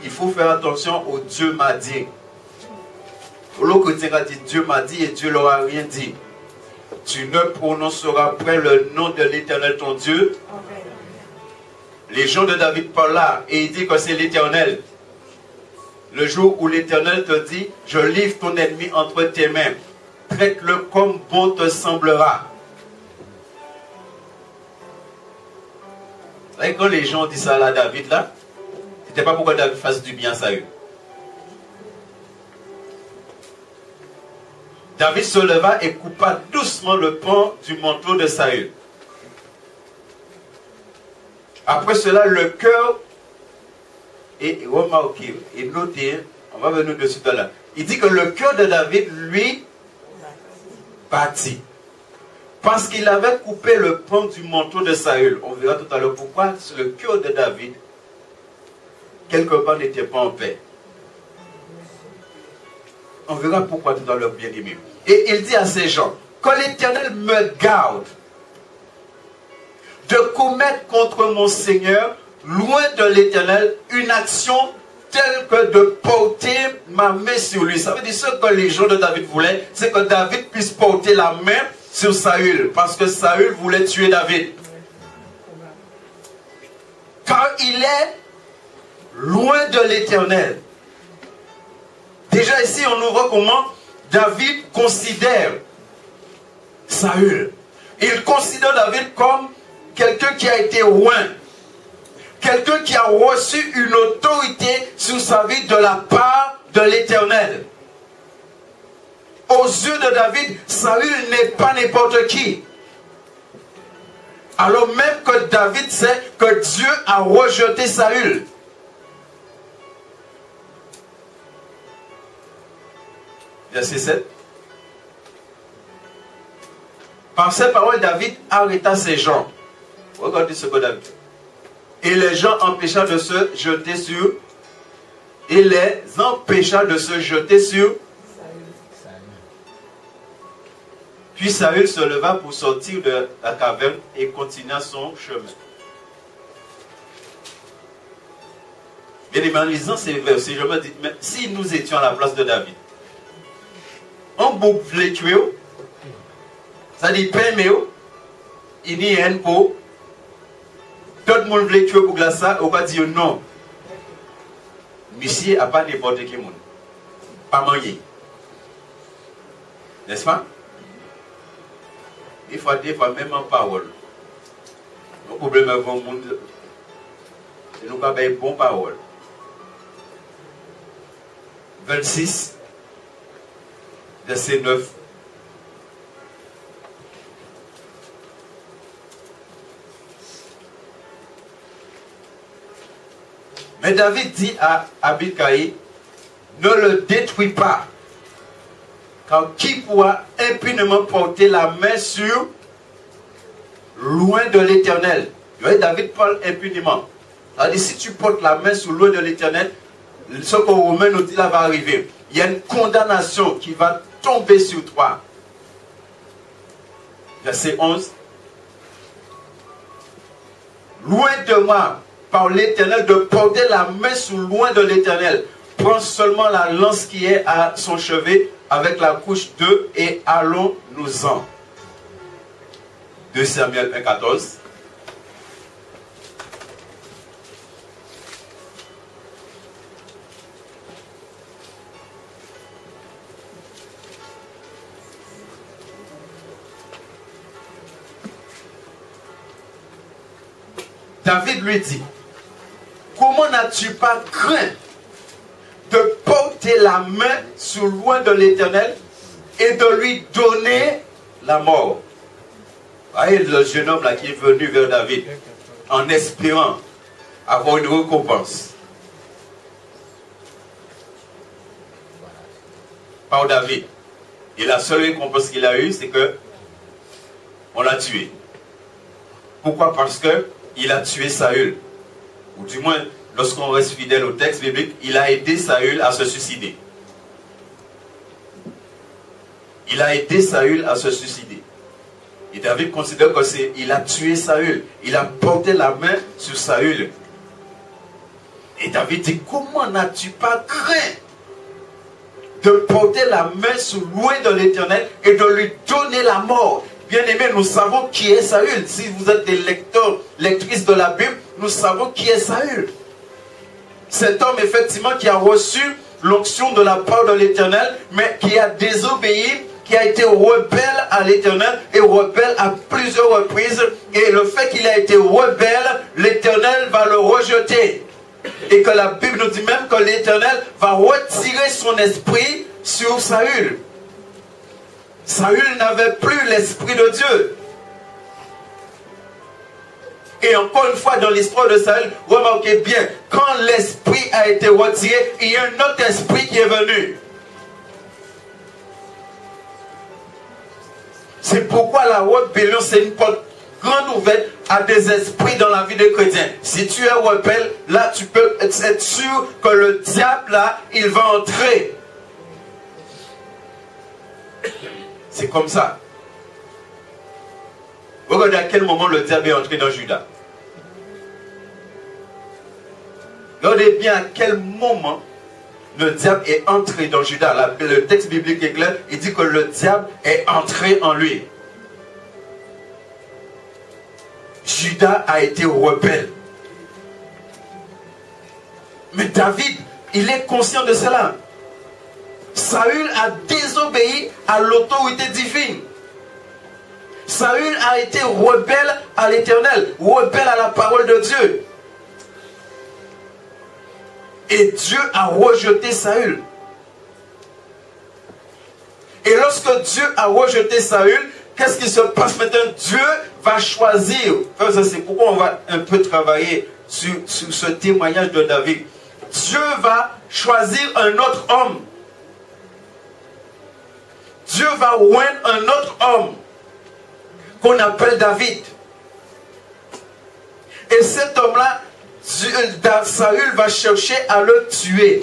Il faut faire attention au Dieu m'a dit. L'autre côté a dit Dieu m'a dit et Dieu leur a rien dit. Tu ne prononceras point le nom de l'Éternel ton Dieu. Amen. Les gens de David parlent là et il dit que c'est l'Éternel. Le jour où l'Éternel te dit, je livre ton ennemi entre tes mains. Traite-le comme bon te semblera. Vous savez, quand les gens disent ça à David là, c'était pas pour que David fasse du bien à Saül. David se leva et coupa doucement le pan du manteau de Saül. Après cela, le cœur est remarqué et noté, on va venir dessus tout à l'heure. Il dit que le cœur de David, lui, battit. Parce qu'il avait coupé le pan du manteau de Saül. On verra tout à l'heure pourquoi le cœur de David, quelque part, n'était pas en paix. On verra pourquoi tout à l'heure, bien aimé. Et il dit à ces gens, que l'Éternel me garde de commettre contre mon Seigneur, loin de l'Éternel, une action telle que de porter ma main sur lui. Ça veut dire ce que les gens de David voulaient, c'est que David puisse porter la main sur Saül, parce que Saül voulait tuer David. Car il est loin de l'Éternel. Déjà ici, on nous voit comment David considère Saül. Il considère David comme quelqu'un qui a été loin. Quelqu'un qui a reçu une autorité sur sa vie de la part de l'Éternel. Aux yeux de David, Saül n'est pas n'importe qui. Alors même que David sait que Dieu a rejeté Saül. Verset 7. Par ces paroles, David arrêta ses gens. Regardez ce que David fait. Et les gens empêcha de se jeter sur. Et les empêcha de se jeter sur. Puis Saül se leva pour sortir de la caverne et continua son chemin. Bien aimé, en lisant ces versets, je me dis, mais si nous étions à la place de David, on voulait tuer, ça dit permet, il n'y a rien pour. Tout le monde voulait tuer pour ça, on va dire non. Monsieur n'a pas n'importe qui monde. Pas manger. N'est-ce pas? Des fois, même en parole. Le problème avec le monde, c'est nous n'avons pas de bonne parole. 26, verset 9. Mais David dit à Abikaï, ne le détruis pas, car qui pourra impunément porter la main sur loin de l'Éternel? David parle impunément. C'est-à-dire, si tu portes la main sur loin de l'Éternel, ce que Romain nous dit là va arriver. Il y a une condamnation qui va tomber sur toi. Verset 11. Loin de moi, par l'Éternel, de porter la main sur loin de l'Éternel. Prends seulement la lance qui est à son chevet avec la couche 2 et allons-nous-en. 2 Samuel 1,14. David lui dit, comment n'as-tu pas craint de porter la main sur loin de l'Éternel et de lui donner la mort? Vous voyez le jeune homme là qui est venu vers David en espérant avoir une récompense par David. Et la seule récompense qu'il a eue, c'est que on l'a tué. Pourquoi? Parce que il a tué Saül. Ou du moins, lorsqu'on reste fidèle au texte biblique, il a aidé Saül à se suicider. Il a aidé Saül à se suicider. Et David considère qu'il a tué Saül. Il a porté la main sur Saül. Et David dit, comment n'as-tu pas craint de porter la main sur loin de l'Éternel et de lui donner la mort? Bien aimé, nous savons qui est Saül. Si vous êtes des lecteurs, lectrices de la Bible, nous savons qui est Saül. Cet homme, effectivement, qui a reçu l'onction de la part de l'Éternel, mais qui a désobéi, qui a été rebelle à l'Éternel et rebelle à plusieurs reprises. Et le fait qu'il a été rebelle, l'Éternel va le rejeter. Et que la Bible nous dit même que l'Éternel va retirer son esprit sur Saül. Saül n'avait plus l'esprit de Dieu. Et encore une fois, dans l'histoire de Saül, remarquez bien, quand l'esprit a été retiré, il y a un autre esprit qui est venu. C'est pourquoi la rébellion, c'est une porte grande ouverte à des esprits dans la vie des chrétiens. Si tu es rebelle, là, tu peux être sûr que le diable, là, il va entrer. C'est comme ça. Regardez à quel moment le diable est entré dans Judas. Regardez bien à quel moment le diable est entré dans Judas. Le texte biblique est clair. Il dit que le diable est entré en lui. Judas a été rebelle. Mais David, il est conscient de cela. Saül a désobéi à l'autorité divine. Saül a été rebelle à l'Éternel, rebelle à la parole de Dieu. Et Dieu a rejeté Saül. Et lorsque Dieu a rejeté Saül, qu'est-ce qui se passe maintenant? Dieu va choisir. C'est pourquoi on va un peu travailler sur ce témoignage de David. Dieu va choisir un autre homme. Dieu va oindre un autre homme qu'on appelle David. Et cet homme-là, Saül va chercher à le tuer.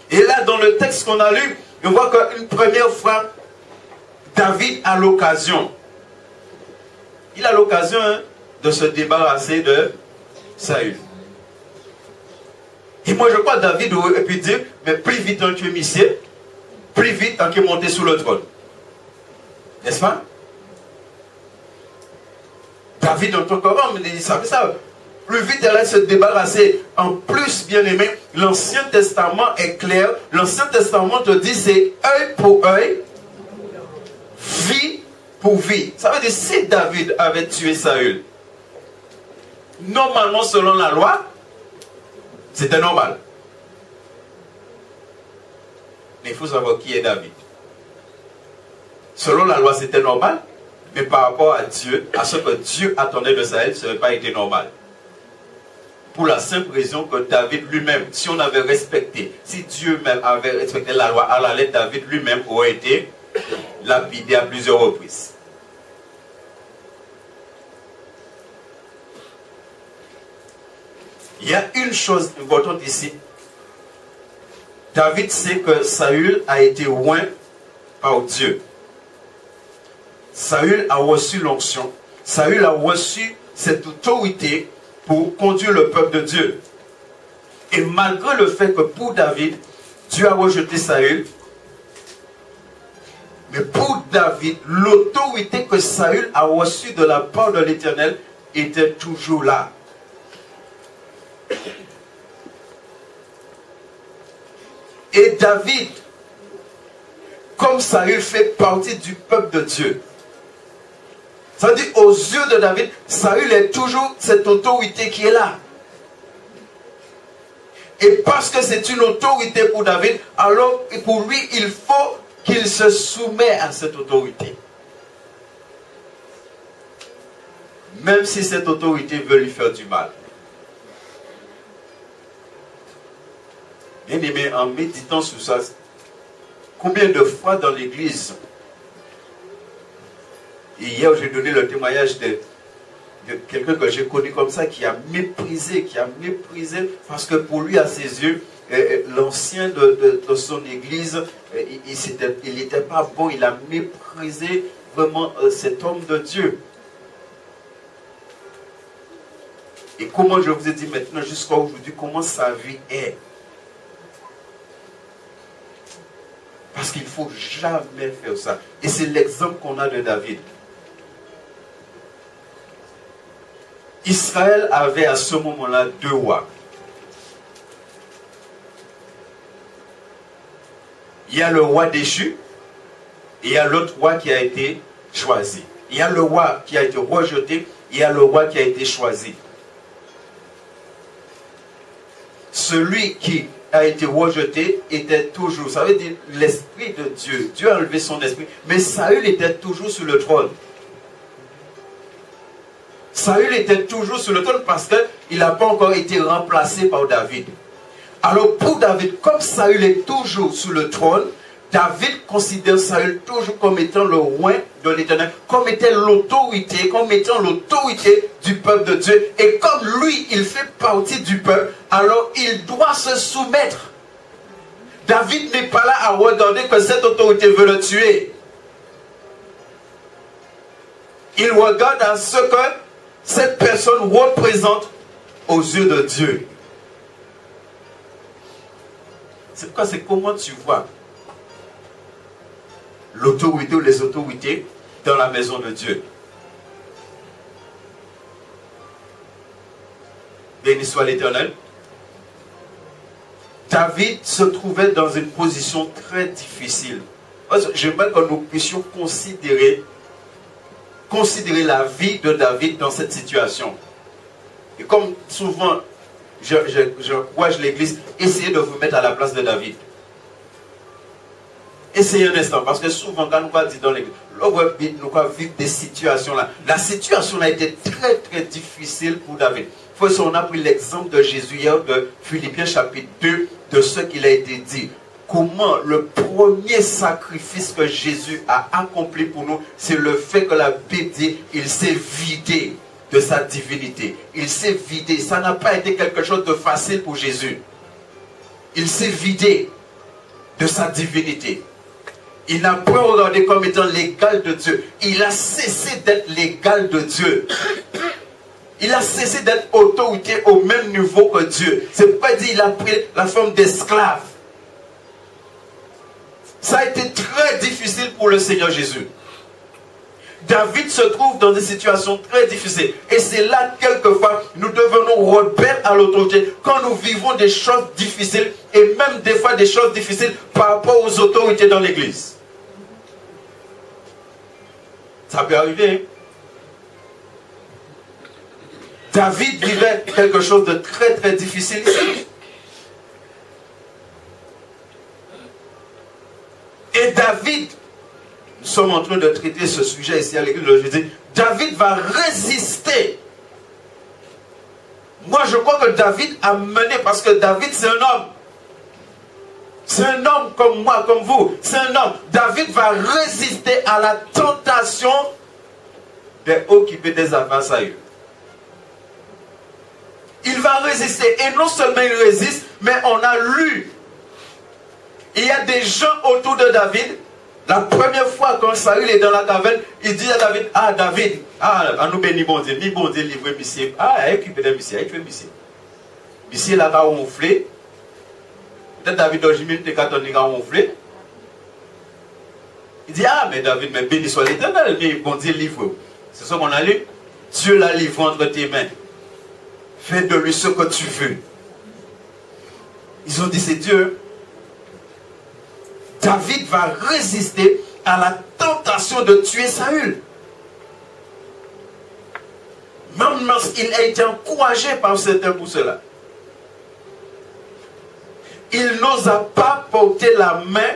Et là, dans le texte qu'on a lu, on voit qu'une première fois, David a l'occasion. Il a l'occasion de se débarrasser de Saül. Et moi, je crois que David aurait pu dire, mais plus vite on tue Michel, plus vite on est monté sous le trône. N'est-ce pas? David, en tant qu'homme, il savait ça. Plus vite elle allait se débarrasser. En plus, bien aimé, l'Ancien Testament est clair. L'Ancien Testament te dit c'est œil pour œil, vie pour vie. Ça veut dire si David avait tué Saül, normalement selon la loi, c'était normal. Mais il faut savoir qui est David. Selon la loi, c'était normal. Mais par rapport à Dieu, à ce que Dieu attendait de Saül, ça n'aurait pas été normal. Pour la simple raison que David lui-même, si on avait respecté, si Dieu même avait respecté la loi à la lettre, David lui-même aurait été lapidé à plusieurs reprises. Il y a une chose importante ici. David sait que Saül a été oint par Dieu. Saül a reçu l'onction. Saül a reçu cette autorité pour conduire le peuple de Dieu. Et malgré le fait que pour David, Dieu a rejeté Saül, mais pour David, l'autorité que Saül a reçue de la part de l'Éternel était toujours là. Et David, comme Saül fait partie du peuple de Dieu, ça veut dire aux yeux de David, Saül est toujours cette autorité qui est là. Et parce que c'est une autorité pour David, alors pour lui, il faut qu'il se soumette à cette autorité. Même si cette autorité veut lui faire du mal. Bien aimé, en méditant sur ça, combien de fois dans l'église, et hier j'ai donné le témoignage de quelqu'un que j'ai connu comme ça, qui a méprisé, parce que pour lui, à ses yeux, l'ancien de son église, il n'était pas bon, il a méprisé vraiment cet homme de Dieu. Et comment je vous ai dit maintenant, jusqu'à aujourd'hui, comment sa vie est. Parce qu'il ne faut jamais faire ça. Et c'est l'exemple qu'on a de David. Israël avait à ce moment-là 2 rois. Il y a le roi déchu et il y a l'autre roi qui a été choisi. Il y a le roi qui a été rejeté et il y a le roi qui a été choisi. Celui qui a été rejeté était toujours, ça veut dire l'esprit de Dieu. Dieu a enlevé son esprit, mais Saül était toujours sur le trône. Saül était toujours sur le trône parce qu'il n'a pas encore été remplacé par David. Alors pour David, comme Saül est toujours sur le trône, David considère Saül toujours comme étant le roi de l'Éternel, comme étant l'autorité du peuple de Dieu. Et comme lui, il fait partie du peuple, alors il doit se soumettre. David n'est pas là à regarder que cette autorité veut le tuer. Il regarde à ce que cette personne représente aux yeux de Dieu. C'est pourquoi c'est comment tu vois l'autorité ou les autorités dans la maison de Dieu. Béni soit l'Éternel. David se trouvait dans une position très difficile. J'aimerais que nous puissions considérer la vie de David dans cette situation. Et comme souvent, j'encourage l'église, essayez de vous mettre à la place de David. Essayez un instant, parce que souvent, quand nous va dire dans l'église, nous va vivre des situations là. La situation là était très très difficile pour David. On a pris l'exemple de Jésus hier, de Philippiens chapitre 2, de ce qu'il a été dit. Comment le premier sacrifice que Jésus a accompli pour nous, c'est le fait que la Bible dit, il s'est vidé de sa divinité. Il s'est vidé. Ça n'a pas été quelque chose de facile pour Jésus. Il s'est vidé de sa divinité. Il n'a pas regardé comme étant l'égal de Dieu. Il a cessé d'être l'égal de Dieu. Il a cessé d'être autorité au même niveau que Dieu. C'est pas dit qu'il a pris la forme d'esclave. Ça a été très difficile pour le Seigneur Jésus. David se trouve dans des situations très difficiles. Et c'est là, quelquefois, nous devenons rebelles à l'autorité. Quand nous vivons des choses difficiles, et même des fois des choses difficiles par rapport aux autorités dans l'église. Ça peut arriver, hein? David vivait quelque chose de très très difficile ici. Et David, nous sommes en train de traiter ce sujet ici à l'église de jeudi, David va résister. Moi je crois que David a mené, parce que David c'est un homme. C'est un homme comme moi, comme vous. C'est un homme. David va résister à la tentation d'occuper des affaires sérieuses. Il va résister. Et non seulement il résiste, mais on a lu. Il y a des gens autour de David. La première fois quand Saül est dans la caverne, il dit à David, ah David, ah nous bénis bon Dieu, livre monsieur, occupé de monsieur, monsieur. Monsieur là va ronfler. Peut-être David Ojimine te catholique a ronflé. Il dit, ah mais David, mais béni soit l'Éternel, mais bon Dieu livre. C'est ce qu'on a lu. Dieu l'a livré entre tes mains. Fais de lui ce que tu veux. Ils ont dit, c'est Dieu. David va résister à la tentation de tuer Saül. Même lorsqu'il a été encouragé par certains pour cela. Il n'osa pas porter la main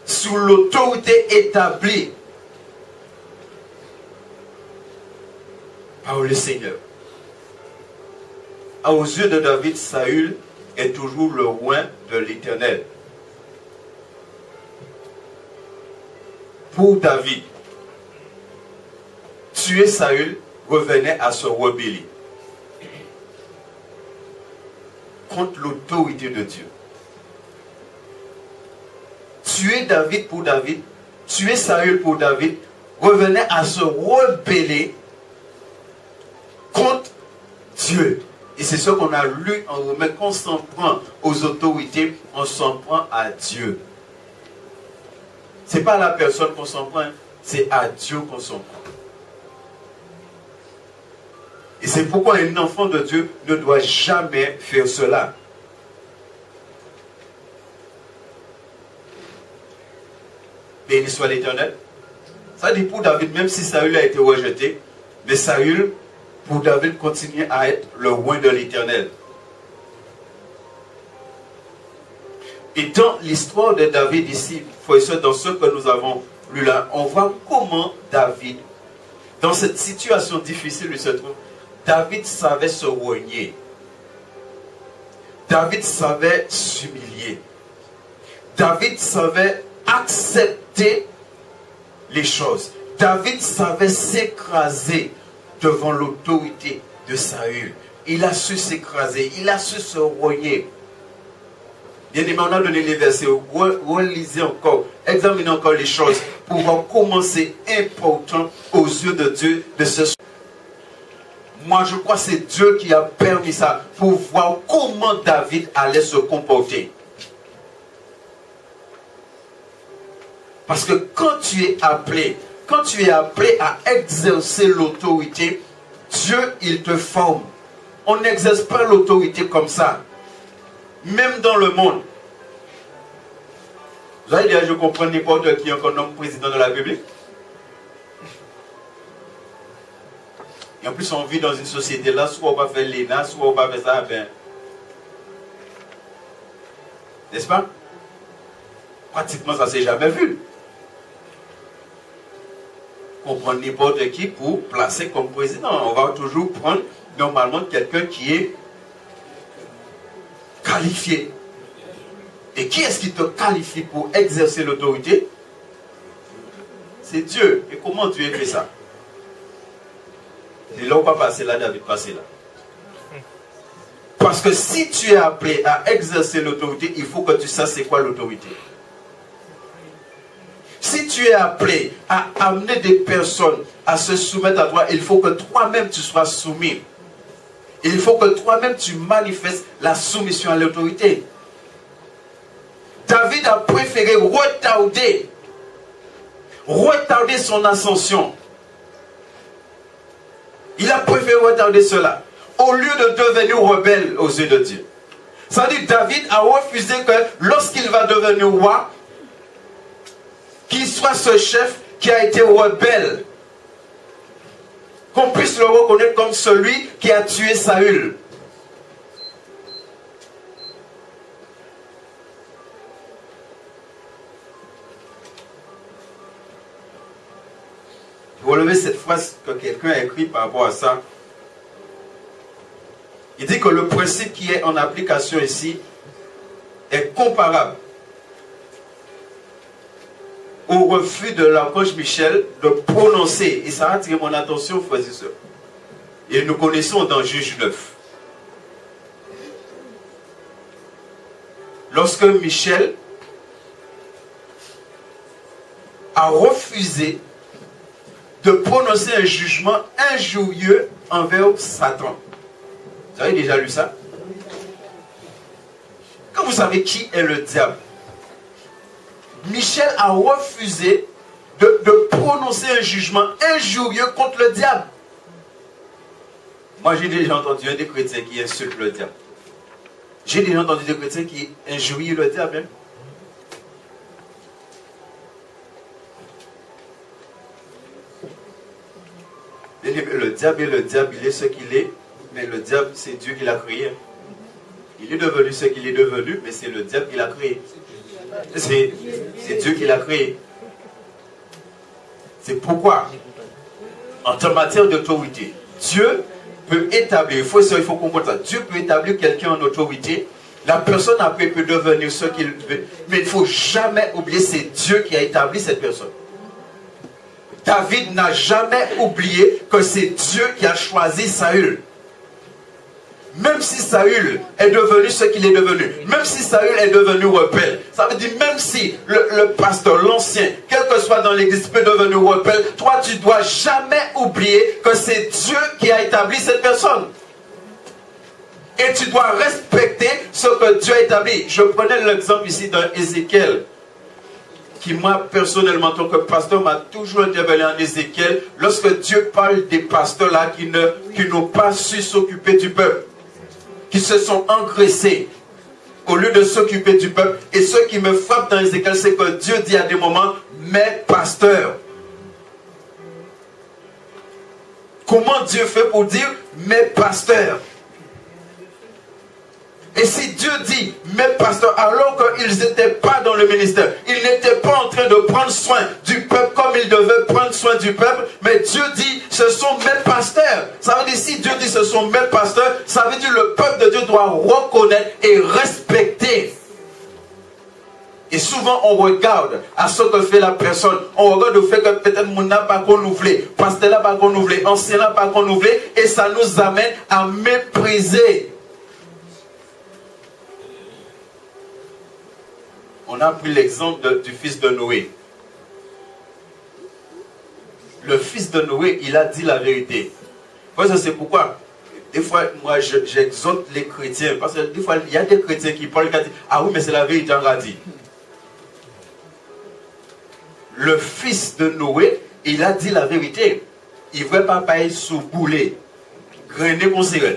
sur l'autorité établie par le Seigneur. Aux yeux de David, Saül, est toujours le oint de l'Éternel. Pour David, tuer Saül revenait à se rebeller contre l'autorité de Dieu. Tuer David pour David, tuer Saül pour David, revenait à se rebeller contre Dieu. Et c'est ce qu'on a lu en Romains, qu'on s'en prend aux autorités, on s'en prend à Dieu. Ce n'est pas à la personne qu'on s'en prend, c'est à Dieu qu'on s'en prend. Et c'est pourquoi un enfant de Dieu ne doit jamais faire cela. Béni soit l'Éternel. Ça dit pour David, même si Saül a été rejeté, mais Saül, pour David, continue à être le oint de l'Éternel. Et dans l'histoire de David ici, dans ce que nous avons lu là, on voit comment David, dans cette situation difficile où il se trouve, David savait se renier. David savait s'humilier. David savait accepter les choses. David savait s'écraser devant l'autorité de Saül. Il a su s'écraser, il a su se renier. Bien aimé, on a donné les versets, relisez encore, examinez encore les choses pour voir comment c'est important aux yeux de Dieu de se... Moi, je crois que c'est Dieu qui a permis ça pour voir comment David allait se comporter. Parce que quand tu es appelé à exercer l'autorité, Dieu, il te forme. On n'exerce pas l'autorité comme ça. Même dans le monde. Vous allez dire, je comprends n'importe qui encore nomme président de la République. Et en plus, on vit dans une société là, soit on va faire l'ENA, soit on va faire ça, ben. N'est-ce pas? Pratiquement, ça ne s'est jamais vu. On prend n'importe qui pour placer comme président. On va toujours prendre normalement quelqu'un qui est qualifié. Et qui est-ce qui te qualifie pour exercer l'autorité? C'est Dieu. Et comment Dieu fait ça? Et là, on va passer là, David passer là. Parce que si tu es appelé à exercer l'autorité, il faut que tu saches c'est quoi l'autorité. Si tu es appelé à amener des personnes à se soumettre à toi, il faut que toi-même tu sois soumis. Il faut que toi-même tu manifestes la soumission à l'autorité. David a préféré retarder son ascension. Il a préféré retarder cela au lieu de devenir rebelle aux yeux de Dieu. Ça veut dire David a refusé que lorsqu'il va devenir roi, qu'il soit ce chef qui a été rebelle. Qu'on puisse le reconnaître comme celui qui a tué Saül. Relevez cette phrase que quelqu'un a écrite par rapport à ça. Il dit que le principe qui est en application ici est comparable au refus de l'archange Michel de prononcer, et ça a attiré mon attention, frères et sœurs. Et nous connaissons dans Juge 9. Lorsque Michel a refusé de prononcer un jugement injurieux envers Satan. Vous avez déjà lu ça? Quand vous savez qui est le diable, Michel a refusé de prononcer un jugement injurieux contre le diable. Moi, j'ai déjà entendu un des chrétiens qui insulte le diable. J'ai déjà entendu des chrétiens qui injurient le diable. Hein? Le diable il est ce qu'il est, mais le diable, c'est Dieu qui l'a créé. Il est devenu ce qu'il est devenu, mais c'est le diable qui l'a créé. C'est Dieu qui l'a créé. C'est pourquoi, en matière d'autorité, Dieu peut établir, il faut comprendre ça, Dieu peut établir quelqu'un en autorité La personne après peut devenir ce qu'il veut. Mais il ne faut jamais oublier, c'est Dieu qui a établi cette personne. David n'a jamais oublié que c'est Dieu qui a choisi Saül. Même si Saül est devenu ce qu'il est devenu, même si Saül est devenu rebelle, ça veut dire même si le pasteur, l'ancien, quel que soit dans l'église, peut devenir rebelle, toi tu dois jamais oublier que c'est Dieu qui a établi cette personne. Et tu dois respecter ce que Dieu a établi. Je prenais l'exemple ici d'Ézéchiel, qui moi personnellement, en tant que pasteur, m'a toujours interpellé en Ézéchiel, lorsque Dieu parle des pasteurs là qui n'ont pas su s'occuper du peuple, qui se sont engraissés au lieu de s'occuper du peuple. Et ce qui me frappe dans Ézéchiel, c'est que Dieu dit à des moments, mes pasteurs. Comment Dieu fait pour dire mes pasteurs? Et si Dieu dit mes pasteurs, alors qu'ils n'étaient pas dans le ministère, ils n'étaient pas en train de prendre soin du peuple comme ils devaient prendre soin du peuple, mais Dieu dit ce sont mes pasteurs. Ça veut dire, si Dieu dit ce sont mes pasteurs, ça veut dire le peuple de Dieu doit reconnaître et respecter. Et souvent on regarde à ce que fait la personne, on regarde le fait que peut-être mon n'a pas renouvelé, pasteur n'a pas renouvelé, ancien n'a pas renouvelé, et ça nous amène à mépriser. On a pris l'exemple du fils de Noé. Le fils de Noé, il a dit la vérité. C'est pourquoi, des fois, moi, j'exhorte les chrétiens. Parce que des fois, il y a des chrétiens qui parlent, qui disent, ah oui, mais c'est la vérité, on a dit. Le fils de Noé, il a dit la vérité. Il ne veut pas payer sous boulet. Grener mon sirène.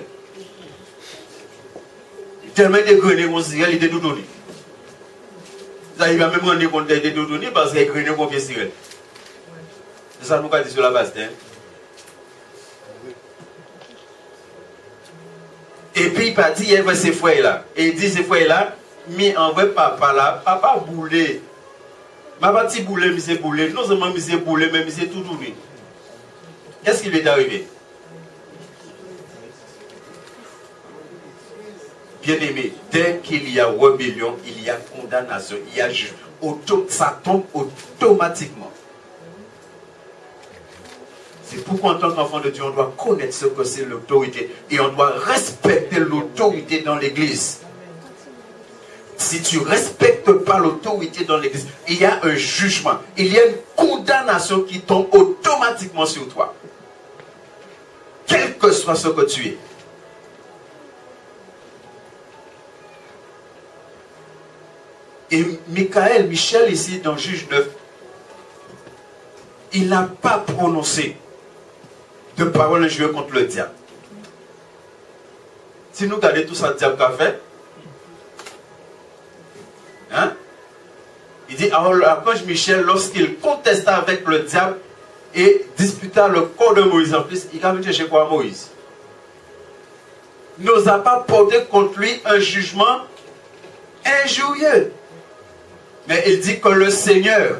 Tellement de grener mon sirène, il était tout donné. Il va même rendre compte des données parce qu'il y a écrit une copie sur elle. C'est ça nous a dit sur la base. Et puis il a dit, il y a ces frères là. Et il dit, ces frères là, mais en vrai, papa là, papa boulé. Ma partie boulé, mais c'est boulé. Non seulement mais c'est boulé, mais c'est tout donné. Qu'est-ce qui lui est arrivé? Bien-aimé, dès qu'il y a rébellion, il y a condamnation, il y a jugement. Ça tombe automatiquement. C'est pourquoi en tant qu'enfant de Dieu, on doit connaître ce que c'est l'autorité. Et on doit respecter l'autorité dans l'église. Si tu ne respectes pas l'autorité dans l'église, il y a un jugement. Il y a une condamnation qui tombe automatiquement sur toi. Quel que soit ce que tu es. Et Michel ici dans Juge 9, il n'a pas prononcé de parole injurieuse contre le diable. Si nous regardons tout ça, le diable qu'a fait, hein? Il dit, alors l'archange Michel, lorsqu'il contesta avec le diable et disputa le corps de Moïse en plus, il a venu chercher quoi à Moïse? Il n'osa pas porter contre lui un jugement injurieux. Mais il dit que le Seigneur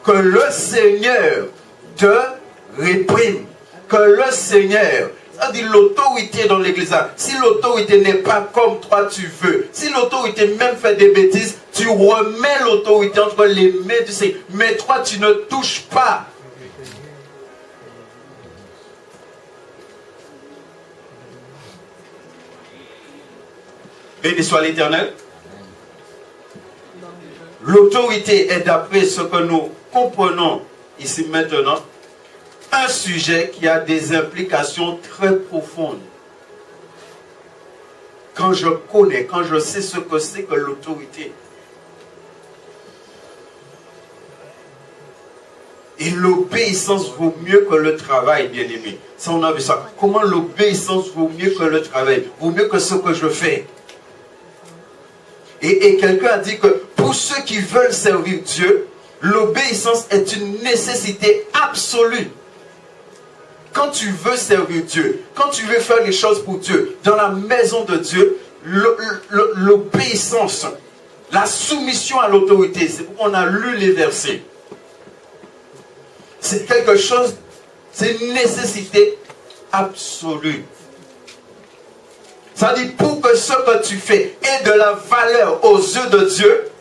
te réprime. Que le Seigneur, ça dit l'autorité dans l'église. Si l'autorité n'est pas comme toi tu veux, si l'autorité même fait des bêtises, tu remets l'autorité entre les mains du Seigneur. Mais toi tu ne touches pas. Béni soit l'Éternel. L'autorité est, d'après ce que nous comprenons ici maintenant, un sujet qui a des implications très profondes. Quand je connais, quand je sais ce que c'est que l'autorité. Et l'obéissance vaut mieux que le travail, bien-aimé. Ça, on a vu ça. Comment l'obéissance vaut mieux que le travail, vaut mieux que ce que je fais. Et quelqu'un a dit que pour ceux qui veulent servir Dieu, l'obéissance est une nécessité absolue. Quand tu veux servir Dieu, quand tu veux faire les choses pour Dieu, dans la maison de Dieu, l'obéissance, la soumission à l'autorité, c'est pourquoi on a lu les versets. C'est quelque chose, c'est une nécessité absolue. Ça dit, pour que ce que tu fais ait de la valeur aux yeux de Dieu,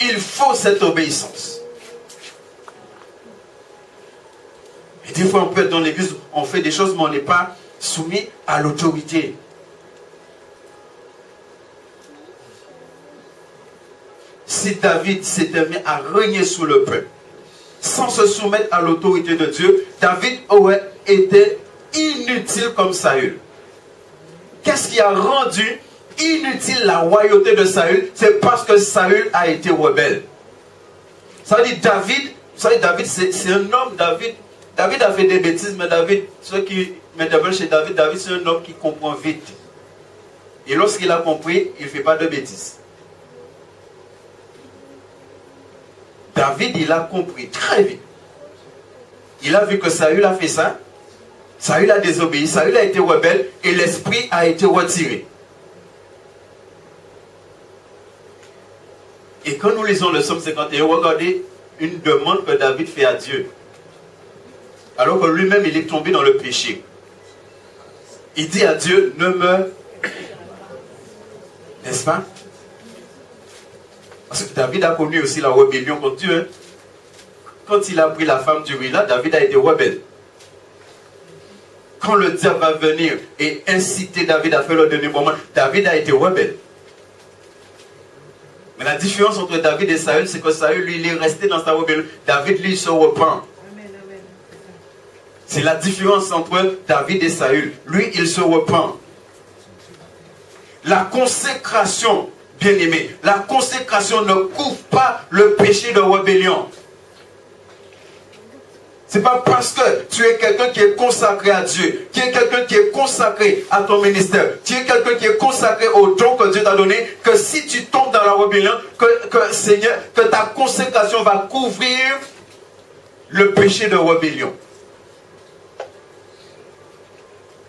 il faut cette obéissance. Et des fois, on peut être dans l'église, on fait des choses, mais on n'est pas soumis à l'autorité. Si David s'était mis à régner sous le peuple, sans se soumettre à l'autorité de Dieu, David aurait été inutile comme Saül. Qu'est-ce qui a rendu inutile la royauté de Saül? C'est parce que Saül a été rebelle. Ça veut dire David, c'est un homme. David a fait des bêtises, mais ceux qui m'interpellent chez David, c'est un homme qui comprend vite. Et lorsqu'il a compris, il ne fait pas de bêtises. David, il a compris très vite. Il a vu que Saül a fait ça. Saül a désobéi, Saül a été rebelle et l'esprit a été retiré. Et quand nous lisons le psaume 51, regardez une demande que David fait à Dieu. Alors que lui-même, il est tombé dans le péché. Il dit à Dieu, ne me... N'est-ce pas? Parce que David a connu aussi la rébellion contre Dieu. Hein? Quand il a pris la femme d'Uriah, David a été rebelle. Quand le diable va venir et inciter David à faire le dernier moment, David a été rebelle. Mais la différence entre David et Saül, c'est que Saül, lui, il est resté dans sa rébellion. David, lui, se repent. C'est la différence entre David et Saül. Lui, il se repent. La consécration, bien-aimé, la consécration ne couvre pas le péché de rébellion. Ce n'est pas parce que tu es quelqu'un qui est consacré à Dieu, qui est quelqu'un qui est consacré à ton ministère, qui est quelqu'un qui est consacré au don que Dieu t'a donné, que si tu tombes dans la rébellion, Seigneur, que ta consécration va couvrir le péché de rébellion.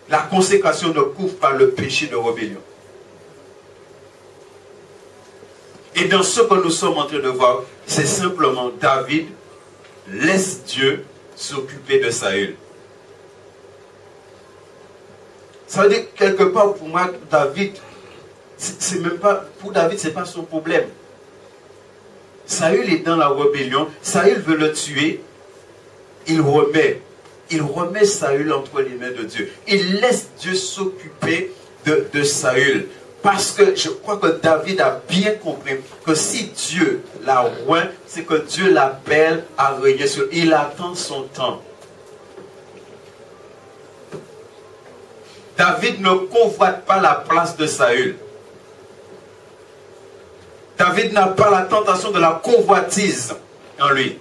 La consécration ne couvre pas le péché de rébellion. Et dans ce que nous sommes en train de voir, c'est simplement David laisse Dieu s'occuper de Saül. Ça veut dire quelque part pour moi, David, c'est même pas, pour David, c'est pas son problème. Saül est dans la rébellion, Saül veut le tuer, il remet Saül entre les mains de Dieu. Il laisse Dieu s'occuper de Saül. Parce que je crois que David a bien compris que si Dieu l'a oint, c'est que Dieu l'appelle à régner sur. Il attend son temps. David ne convoite pas la place de Saül. David n'a pas la tentation de la convoitise en lui.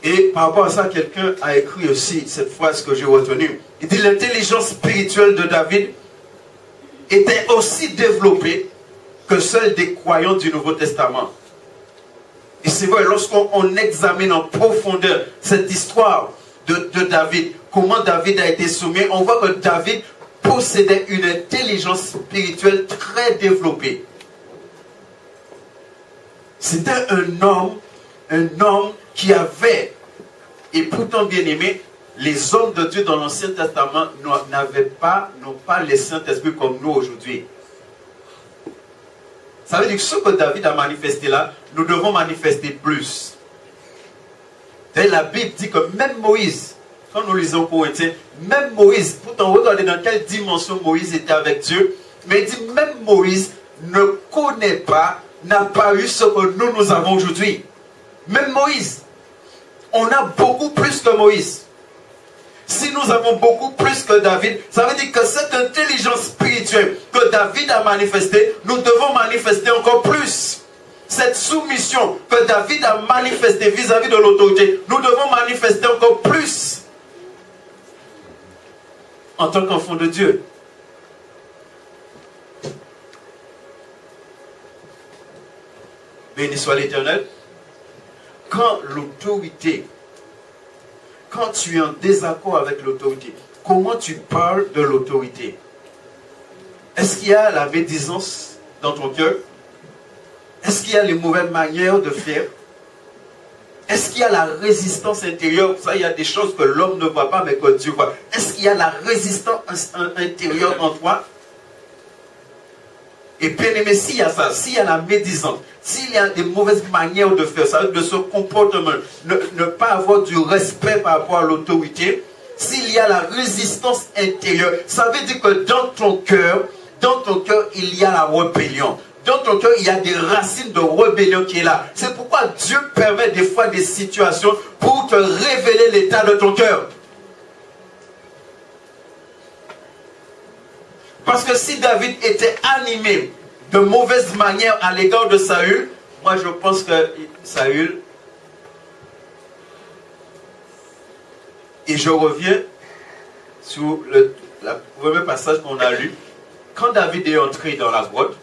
Et par rapport à ça, quelqu'un a écrit aussi cette phrase que j'ai retenue. Il dit l'intelligence spirituelle de David était aussi développée que celle des croyants du Nouveau Testament. Et c'est vrai, lorsqu'on examine en profondeur cette histoire de David, comment David a été soumis, on voit que David possédait une intelligence spirituelle très développée. C'était un homme qui avait, et pourtant bien aimé, les hommes de Dieu dans l'Ancien Testament n'ont pas les Saint-Esprit comme nous aujourd'hui. Ça veut dire que ce que David a manifesté là, nous devons manifester plus. La Bible dit que même Moïse, quand nous lisons Corinthiens, même Moïse, pourtant regardez dans quelle dimension Moïse était avec Dieu, mais il dit même Moïse ne connaît pas, n'a pas eu ce que nous avons aujourd'hui. Même Moïse, on a beaucoup plus que Moïse. Si nous avons beaucoup plus que David, ça veut dire que cette intelligence spirituelle que David a manifestée, nous devons manifester encore plus. Cette soumission que David a manifestée vis-à-vis de l'autorité, nous devons manifester encore plus en tant qu'enfant de Dieu. Béni soit l'Éternel. Quand l'autorité, quand tu es en désaccord avec l'autorité, comment tu parles de l'autorité? Est-ce qu'il y a la médisance dans ton cœur? Est-ce qu'il y a les mauvaises manières de faire? Est-ce qu'il y a la résistance intérieure? Ça, il y a des choses que l'homme ne voit pas, mais que Dieu voit. Est-ce qu'il y a la résistance intérieure en toi? Et bien aimé, s'il y a ça, s'il y a la médisance, s'il y a des mauvaises manières de faire ça, de ce comportement, ne pas avoir du respect par rapport à l'autorité, s'il y a la résistance intérieure, ça veut dire que dans ton cœur, il y a la rébellion. Dans ton cœur, il y a des racines de rébellion qui est là. C'est pourquoi Dieu permet des fois des situations pour te révéler l'état de ton cœur. Parce que si David était animé de mauvaise manière à l'égard de Saül, moi je pense que Saül, et je reviens sur le premier passage qu'on a lu, quand David est entré dans la grotte,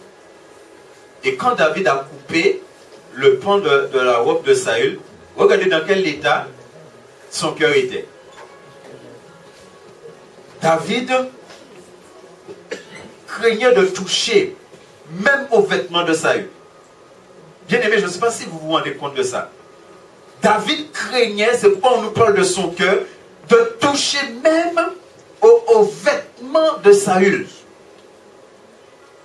et quand David a coupé le pan de la robe de Saül, regardez dans quel état son cœur était. David craignait de toucher même aux vêtements de Saül. Bien aimé, je ne sais pas si vous vous rendez compte de ça. David craignait, c'est pourquoi on nous parle de son cœur, de toucher même aux vêtements de Saül.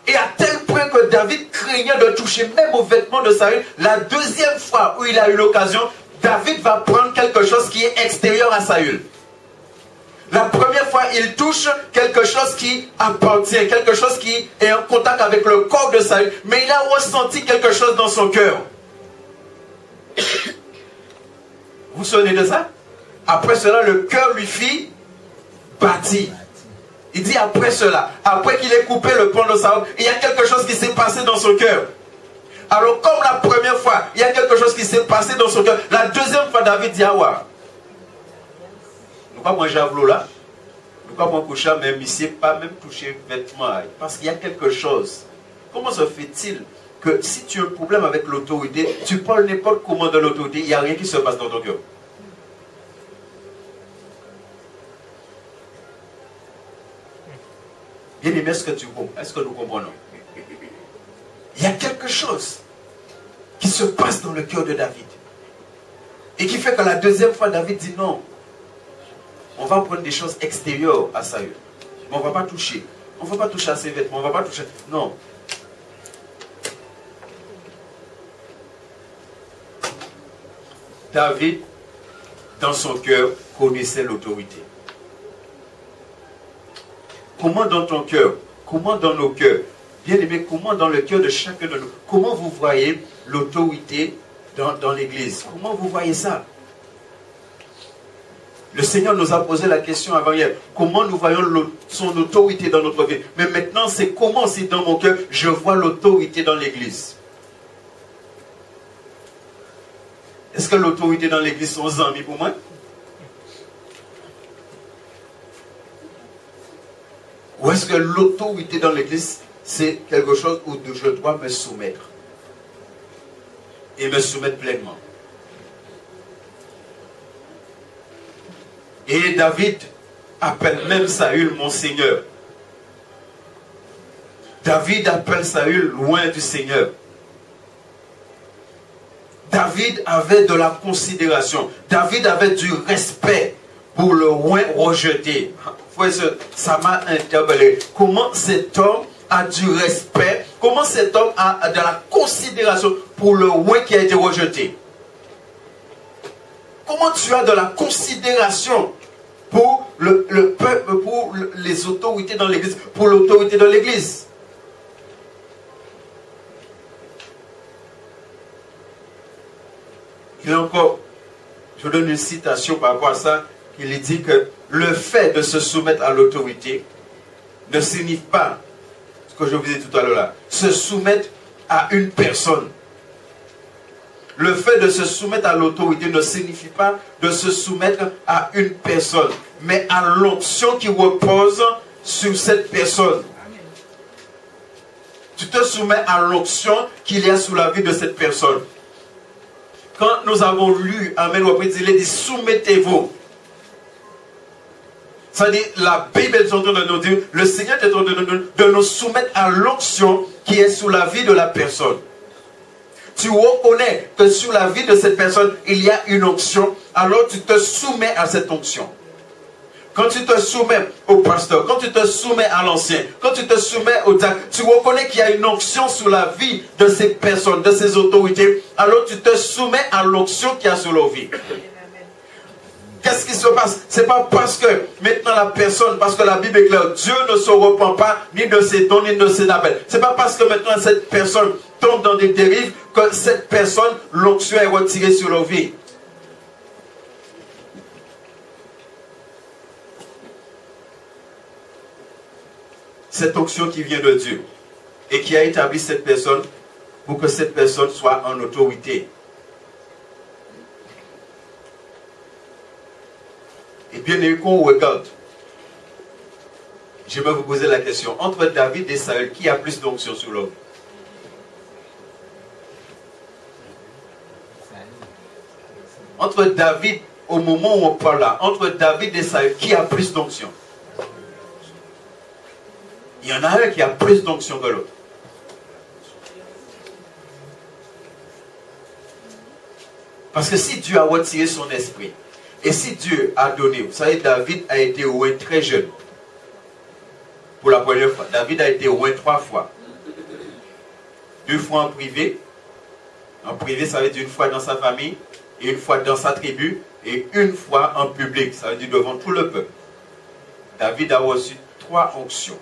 Et à tel point que David craignait de toucher même aux vêtements de Saül, la deuxième fois où il a eu l'occasion, David va prendre quelque chose qui est extérieur à Saül. La première fois, il touche quelque chose qui appartient, quelque chose qui est en contact avec le corps de Saül. Mais il a ressenti quelque chose dans son cœur. Vous vous souvenez de ça? Après cela, le cœur lui fit bâtir. Il dit après cela, après qu'il ait coupé le pan de Saül, il y a quelque chose qui s'est passé dans son cœur. Alors comme la première fois, il y a quelque chose qui s'est passé dans son cœur. La deuxième fois, David dit, ah ouais. Nous pas manger à l'eau là. Nous pas manger coucher même ici, pas même toucher vêtements. Parce qu'il y a quelque chose. Comment se fait-il que si tu as un problème avec l'autorité, tu parles n'importe comment de l'autorité, il n'y a rien qui se passe dans ton cœur? Bien aimé, est-ce que nous comprenons? Il y a quelque chose qui se passe dans le cœur de David. Et qui fait que la deuxième fois, David dit non. On va prendre des choses extérieures à Saül. Mais on ne va pas toucher. On ne va pas toucher à ses vêtements. On ne va pas toucher. Non. David, dans son cœur, connaissait l'autorité. Comment dans ton cœur, comment dans nos cœurs, bien aimé, comment dans le cœur de chacun de nous, comment vous voyez l'autorité dans l'église? Comment vous voyez ça? Le Seigneur nous a posé la question avant hier. Comment nous voyons son autorité dans notre vie? Mais maintenant, c'est comment si dans mon cœur, je vois l'autorité dans l'église? Est-ce que l'autorité dans l'église sont amis pour moi? Ou est-ce que l'autorité dans l'église, c'est quelque chose où je dois me soumettre? Et me soumettre pleinement. Et David appelle même Saül mon Seigneur. David appelle Saül loin du Seigneur. David avait de la considération. David avait du respect pour le loin rejeté. Ça m'a interpellé. Comment cet homme a du respect? Comment cet homme a de la considération pour le loin qui a été rejeté? Comment tu as de la considération pour le peuple, pour les autorités dans l'église, pour l'autorité de l'église? Et encore, je donne une citation par rapport à ça, il dit que le fait de se soumettre à l'autorité ne signifie pas, ce que je vous ai dit tout à l'heure là, se soumettre à une personne. Le fait de se soumettre à l'autorité ne signifie pas de se soumettre à une personne, mais à l'onction qui repose sur cette personne. Tu te soumets à l'onction qu'il y a sous la vie de cette personne. Quand nous avons lu Amen, il dit soumettez-vous. Ça dit, la Bible est en train de nous dire, le Seigneur est en train de nous soumettre à l'onction qui est sous la vie de la personne. tu reconnais que sur la vie de cette personne, il y a une onction, alors tu te soumets à cette onction. Quand tu te soumets au pasteur, quand tu te soumets à l'ancien, quand tu te soumets au diacre, tu reconnais qu'il y a une onction sur la vie de ces personnes, de ces autorités, alors tu te soumets à l'onction qu'il y a sur leur vie. Qu'est-ce qui se passe? C'est pas parce que maintenant la personne, parce que la Bible est claire, Dieu ne se repent pas ni de ses dons ni de ses appels. C'est pas parce que maintenant cette personne tombe dans des dérives que cette personne, l'onction est retirée sur leur vie. Cette onction qui vient de Dieu et qui a établi cette personne pour que cette personne soit en autorité. Et bien aimé, qu'on regarde, je vais vous poser la question, entre David et Saül, qui a plus d'onction sur l'homme? Entre David, au moment où on parle là, entre David et Saül, qui a plus d'onction? Il y en a un qui a plus d'onction que l'autre. Parce que si Dieu a retiré son esprit, et si Dieu a donné, vous savez, David a été oint très jeune. Pour la première fois. David a été oint 3 fois. 2 fois en privé. En privé, ça veut dire une fois dans sa famille, et une fois dans sa tribu, et une fois en public. Ça veut dire devant tout le peuple. David a reçu 3 onctions.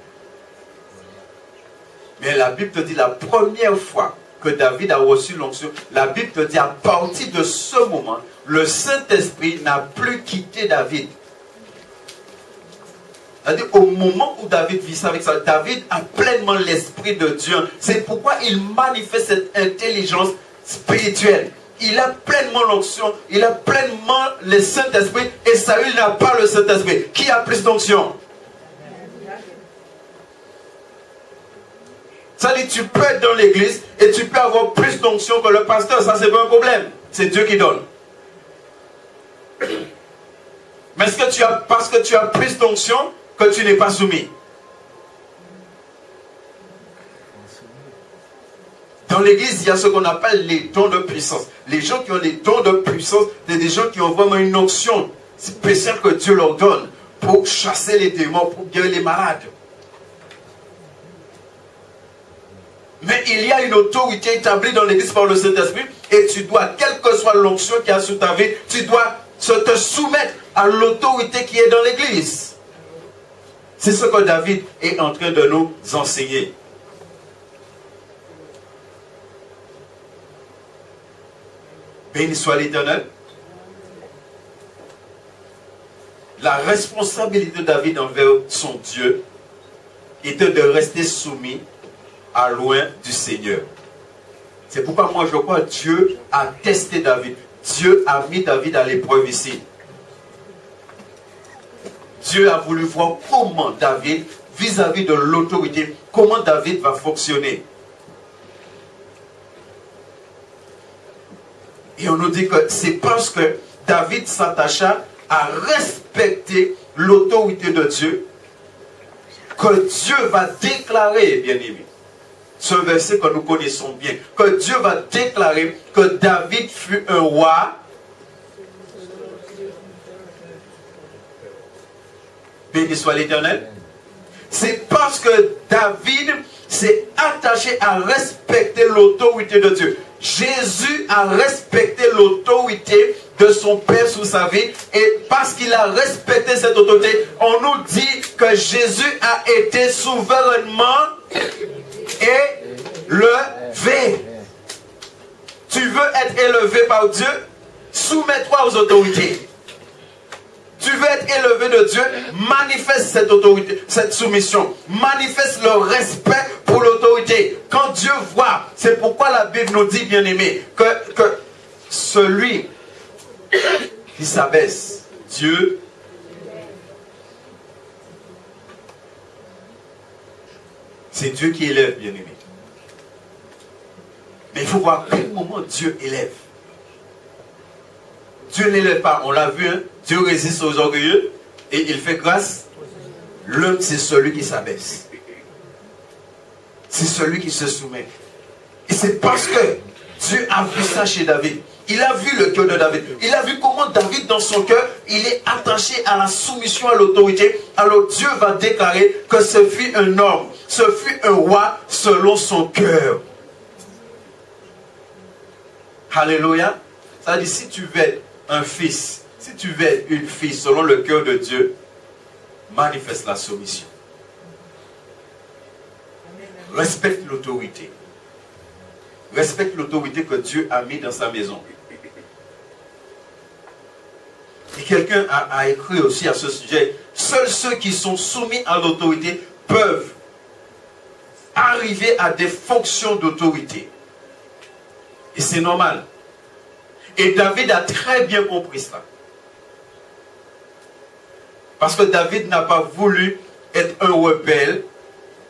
Mais la Bible te dit la première fois que David a reçu l'onction, la Bible te dit à partir de ce moment, le Saint-Esprit n'a plus quitté David. C'est-à-dire au moment où David vit ça avec ça, David a pleinement l'Esprit de Dieu. C'est pourquoi il manifeste cette intelligence spirituelle. Il a pleinement l'onction, il a pleinement le Saint-Esprit et Saül n'a pas le Saint-Esprit. Qui a plus d'onction? Ça dit, tu peux être dans l'église et tu peux avoir plus d'onction que le pasteur. Ça, c'est pas un problème. C'est Dieu qui donne. Mais est-ce que tu as, parce que tu as plus d'onction, que tu n'es pas soumis? Dans l'église, il y a ce qu'on appelle les dons de puissance. Les gens qui ont les dons de puissance, c'est des gens qui ont vraiment une onction spéciale que Dieu leur donne pour chasser les démons, pour guérir les malades. Mais il y a une autorité établie dans l'église par le Saint-Esprit et tu dois, quelle que soit l'onction qu'il y a sur ta vie, tu dois te soumettre à l'autorité qui est dans l'église. C'est ce que David est en train de nous enseigner. Béni soit l'Éternel. La responsabilité de David envers son Dieu était de rester soumis à loin du Seigneur. C'est pourquoi moi je crois que Dieu a testé David. Dieu a mis David à l'épreuve ici. Dieu a voulu voir comment David, vis-à-vis de l'autorité, comment David va fonctionner. Et on nous dit que c'est parce que David s'attacha à respecter l'autorité de Dieu que Dieu va déclarer, bien aimé, ce verset que nous connaissons bien, que Dieu va déclarer que David fut un roi. Béni soit l'Éternel. C'est parce que David s'est attaché à respecter l'autorité de Dieu. Jésus a respecté l'autorité de son Père sous sa vie, et parce qu'il a respecté cette autorité, on nous dit que Jésus a été souverainement élevé. Tu veux être élevé par Dieu? Soumets-toi aux autorités. Tu veux être élevé de Dieu? Manifeste cette autorité, cette soumission. Manifeste le respect pour l'autorité. Quand Dieu voit, c'est pourquoi la Bible nous dit, bien aimé, que celui qui s'abaisse, Dieu, c'est Dieu qui élève, bien aimé. Mais il faut voir à quel moment Dieu élève. Dieu n'élève pas, on l'a vu, hein? Dieu résiste aux orgueilleux et il fait grâce. L'homme, c'est celui qui s'abaisse. C'est celui qui se soumet. Et c'est parce que Dieu a vu ça chez David. Il a vu le cœur de David. Il a vu comment David, dans son cœur, il est attaché à la soumission à l'autorité. Alors Dieu va déclarer que ce fut un homme, ce fut un roi selon son cœur. Alléluia. Ça veut dire, si tu veux être un fils, si tu veux être une fille selon le cœur de Dieu, manifeste la soumission. Respecte l'autorité. Respecte l'autorité que Dieu a mis dans sa maison. Et quelqu'un a écrit aussi à ce sujet, seuls ceux qui sont soumis à l'autorité peuvent arriver à des fonctions d'autorité. Et c'est normal. Et David a très bien compris cela. Parce que David n'a pas voulu être un rebelle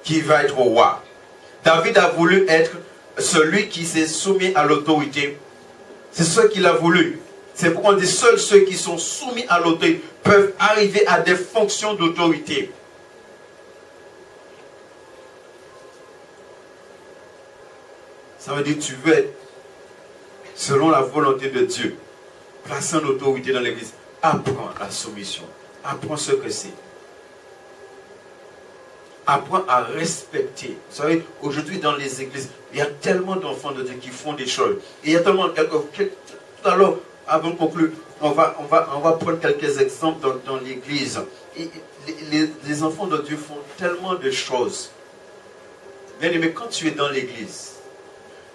qui va être roi. David a voulu être celui qui s'est soumis à l'autorité. C'est ce qu'il a voulu. C'est pourquoi on dit seuls ceux qui sont soumis à l'autorité peuvent arriver à des fonctions d'autorité. Ça veut dire que tu veux être selon la volonté de Dieu. Place en autorité dans l'église. Apprends la soumission. Apprends ce que c'est. Apprends à respecter. Vous savez, aujourd'hui dans les églises, il y a tellement d'enfants de Dieu qui font des choses. Et il y a tellement... Tout à l'heure, avant de conclure, on va prendre quelques exemples dans l'église. Les enfants de Dieu font tellement de choses. Bien aimé, quand tu es dans l'église,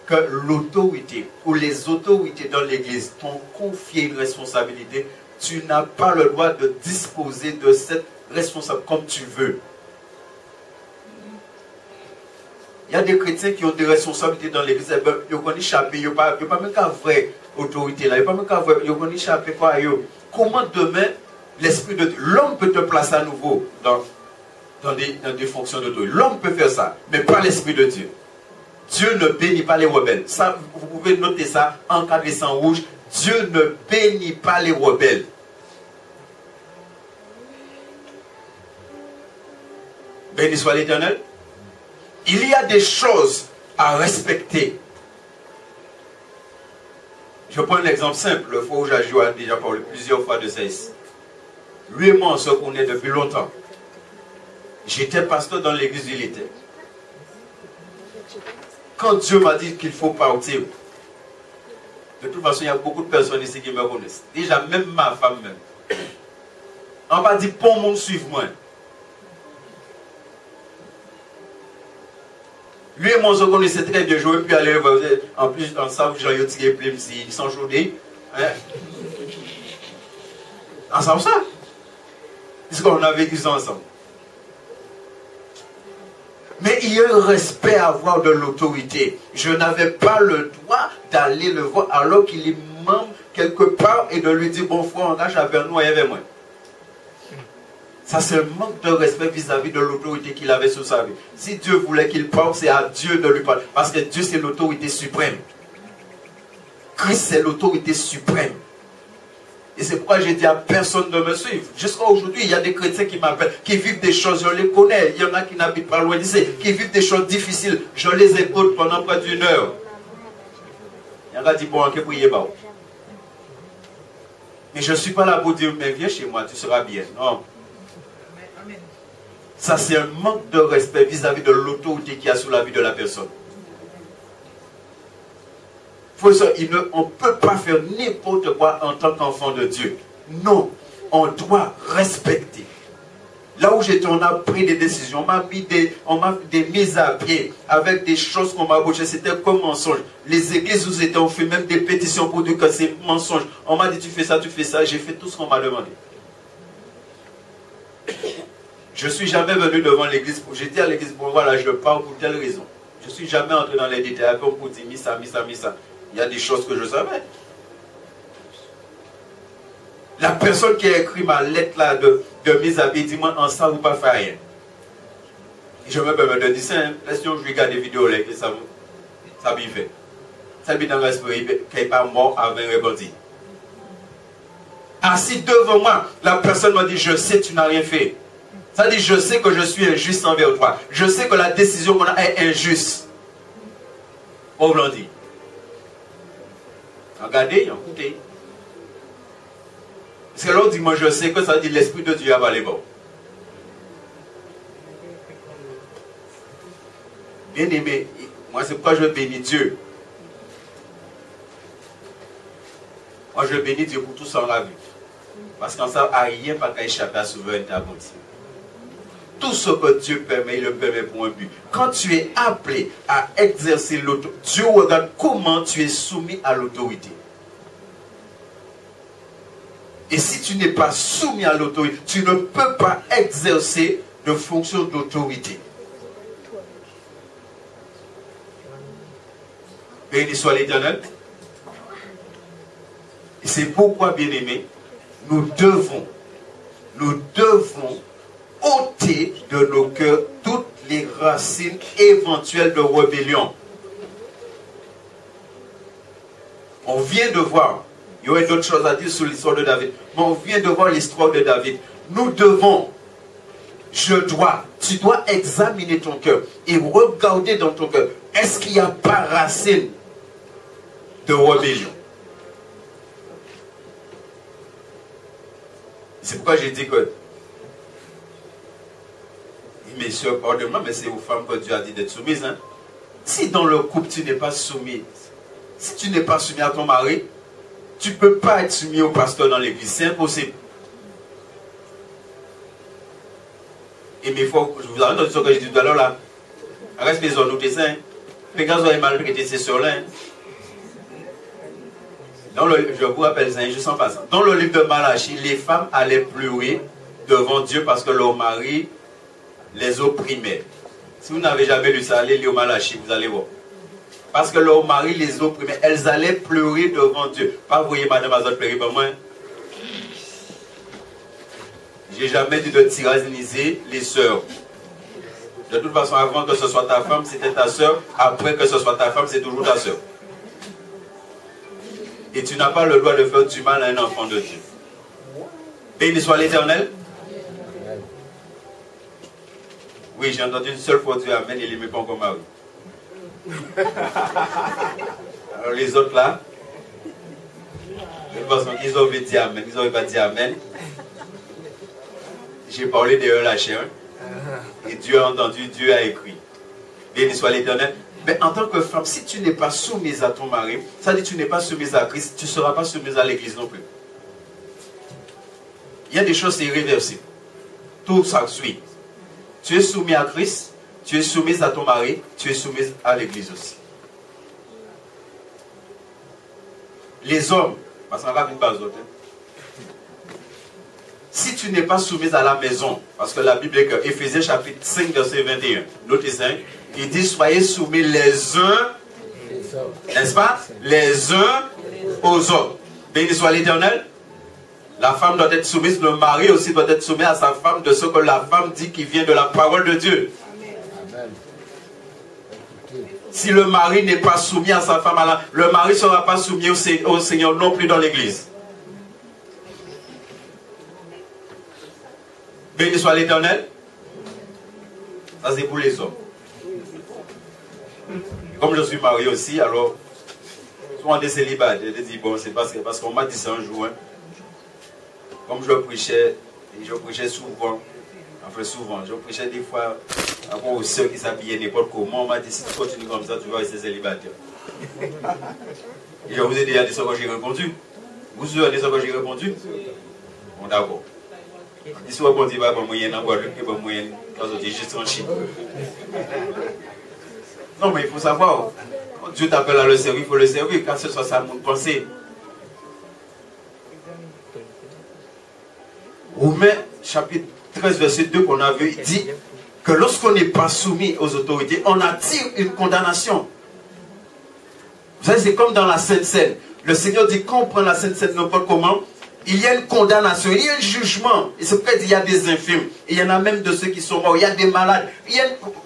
que l'autorité ou les autorités dans l'église t'ont confié une responsabilité, tu n'as pas le droit de disposer de cette responsabilité comme tu veux. Il y a des chrétiens qui ont des responsabilités dans l'église, ils ont échappé, ils n'ont pas même qu'à vraie autorité là, ils n'ont pas même qu'à vraie, ils ont échappé quoi. Comment demain l'esprit de Dieu, l'homme peut te placer à nouveau dans des fonctions d'autorité. L'homme peut faire ça, mais pas l'esprit de Dieu. Dieu ne bénit pas les rebelles. Ça, vous pouvez noter ça, encadré ça en rouge. Dieu ne bénit pas les rebelles. Béni soit l'Éternel. Il y a des choses à respecter. Je prends un exemple simple. Le fois où j'ai déjà parlé plusieurs fois de ça ici. Lui et moi, on se connaît depuis longtemps. J'étais pasteur dans l'église où il était. Quand Dieu m'a dit qu'il faut partir, de toute façon, il y a beaucoup de personnes ici qui me connaissent. Déjà, même ma femme même. On m'a dit, bon monde, suive-moi. Lui et moi, on se connaissait très bien. J'aurais pu aller, en plus, en ça, j'ai tiré plein ils sont chaudés. Ensemble, ça. Puisqu'on a vécu ça ensemble. Mais il y a un respect à avoir de l'autorité. Je n'avais pas le droit d'aller le voir alors qu'il est membre quelque part et de lui dire, bon frère, engage avec nous et avec moi. Ça, c'est un manque de respect vis-à-vis de l'autorité qu'il avait sur sa vie. Si Dieu voulait qu'il parle, c'est à Dieu de lui parler. Parce que Dieu, c'est l'autorité suprême. Christ, c'est l'autorité suprême. Et c'est pourquoi j'ai dit à personne de me suivre. Jusqu'à aujourd'hui, il y a des chrétiens qui m'appellent, qui vivent des choses, je les connais. Il y en a qui n'habitent pas loin d'ici, qui vivent des choses difficiles. Je les écoute pendant près d'une heure. Il y en a qui disent, bon, ok, priez pas. Mais je ne suis pas là pour dire, mais viens chez moi, tu seras bien. Non. Ça, c'est un manque de respect vis-à-vis de l'autorité qu'il y a sur la vie de la personne. On ne peut pas faire n'importe quoi en tant qu'enfant de Dieu. Non, on doit respecter. Là où j'étais, on a pris des décisions, on m'a mis des mises à pied avec des choses qu'on m'a bouchées. C'était comme mensonge. Les églises où j'étais, on fait même des pétitions pour dire que c'est mensonge. On m'a dit tu fais ça, j'ai fait tout ce qu'on m'a demandé. Je ne suis jamais venu devant l'église. J'ai dit à l'église, bon voilà, je pars pour telle raison. Je ne suis jamais entré dans les détails comme pour dire, mis ça. Il y a des choses que je savais. La personne qui a écrit ma lettre là de mise à pied, dit-moi, en ça, vous ne pas faire rien. Et je me permets de dire ça, laisse-moi je regarde des vidéos là, et ça m'y fait. Ça m'y dans l'esprit, qui n'est pas mort avant répondre. Assis devant moi, la personne m'a dit, je sais, tu n'as rien fait. Ça dit, je sais que je suis injuste envers toi. Je sais que la décision qu'on a est injuste. On l'a dit. Regardez, écoutez. Parce que l'autre dit, moi je sais que ça dit l'Esprit de Dieu a parlé bon. Bien aimé, moi c'est pourquoi je bénis Dieu. Moi je bénis Dieu pour tout ça la vie. Parce qu'en ça, rien pas qu'à échapper à la souveraineté à Dieu. Tout ce que Dieu permet, il le permet pour un but. Quand tu es appelé à exercer l'autorité, Dieu regarde comment tu es soumis à l'autorité. Et si tu n'es pas soumis à l'autorité, tu ne peux pas exercer de fonction d'autorité. Béni soit l'Éternel. Et c'est pourquoi, bien aimé, nous devons ôter de nos cœurs toutes les racines éventuelles de rébellion. On vient de voir, il y aurait d'autres choses à dire sur l'histoire de David, mais on vient de voir l'histoire de David. Nous devons, tu dois examiner ton cœur et regarder dans ton cœur, est-ce qu'il n'y a pas racine de rébellion? C'est pourquoi j'ai dit que, mes soeurs, pardonne-moi, mais c'est aux femmes que Dieu a dit d'être soumises. Hein? Si dans le couple tu n'es pas soumis, si tu n'es pas soumis à ton mari, tu ne peux pas être soumis au pasteur dans l'église. C'est impossible. Et mes fois, je vous arrête dans ce que j'ai dit tout à l'heure là. Reste les zones où tu es sain. Pégaso est mal prêté ces soeurs-là. Je vous rappelle ça, juste en passant. Dans le livre de Malachie, les femmes allaient pleurer devant Dieu parce que leur mari les opprimait. Si vous n'avez jamais lu ça, allez lire Malachie, vous allez voir. Parce que leur mari les opprimait. Elles allaient pleurer devant Dieu. Pas vous voyez Madame Azot pleurer pour moi. J'ai jamais dit de tyranniser les sœurs. De toute façon, avant que ce soit ta femme, c'était ta sœur. Après que ce soit ta femme, c'est toujours ta sœur. Et tu n'as pas le droit de faire du mal à un enfant de Dieu. Béni soit l'Éternel. Oui, j'ai entendu une seule fois Dieu Amen, il ne l'aimait pas encore mari. Alors les autres là, de toute façon, ils ont dit Amen, ils n'ont pas dit Amen. J'ai parlé de eux la chair. Et Dieu a entendu, Dieu a écrit. Béni soit l'Éternel. Mais en tant que femme, si tu n'es pas soumise à ton mari, ça dit que tu n'es pas soumise à Christ, tu ne seras pas soumise à l'église non plus. Il y a des choses irréversibles. Tout ça suit. Tu es soumis à Christ, tu es soumise à ton mari, tu es soumise à l'église aussi. Les hommes, parce qu'on va une base d'autres. Si tu n'es pas soumise à la maison, parce que la Bible est que Éphésiens chapitre 5, verset 21, notez 5, il dit soyez soumis les uns, n'est-ce pas? Les uns aux autres. Béni soit l'Éternel. La femme doit être soumise, le mari aussi doit être soumis à sa femme de ce que la femme dit qui vient de la parole de Dieu. Amen. Si le mari n'est pas soumis à sa femme, le mari ne sera pas soumis au Seigneur non plus dans l'église. Béni soit l'Éternel. Ça c'est pour les hommes. Comme je suis marié aussi, alors souvent des célibataires, je dis bon, c'est parce qu'on m'a dit ça un jour. Hein. Comme je prêchais souvent, je prêchais des fois aux soeurs qui s'habillaient n'importe comment. On m'a dit si tu continues comme ça, tu vas rester célibataire. Et je vous ai déjà dit ce que j'ai répondu. Vous avez dit ce que j'ai répondu? Bon, d'accord. Dis soit bon, tu vas pas moyen en Guadeloupe, et pas moyen quand tu es juste en Chine. Non, mais il faut savoir, quand Dieu t'appelle à le servir, il faut le servir, car ce soit ça mon pensée. Romains chapitre 13 verset 2 qu'on a vu dit que lorsqu'on n'est pas soumis aux autorités, on attire une condamnation. Vous savez, c'est comme dans la Sainte Seine. Le Seigneur dit quand on prend la Sainte Seine n'importe comment, il y a une condamnation, il y a un jugement. Et c'est pourquoi il y a des infirmes. Il y en a même de ceux qui sont morts, il y a des malades.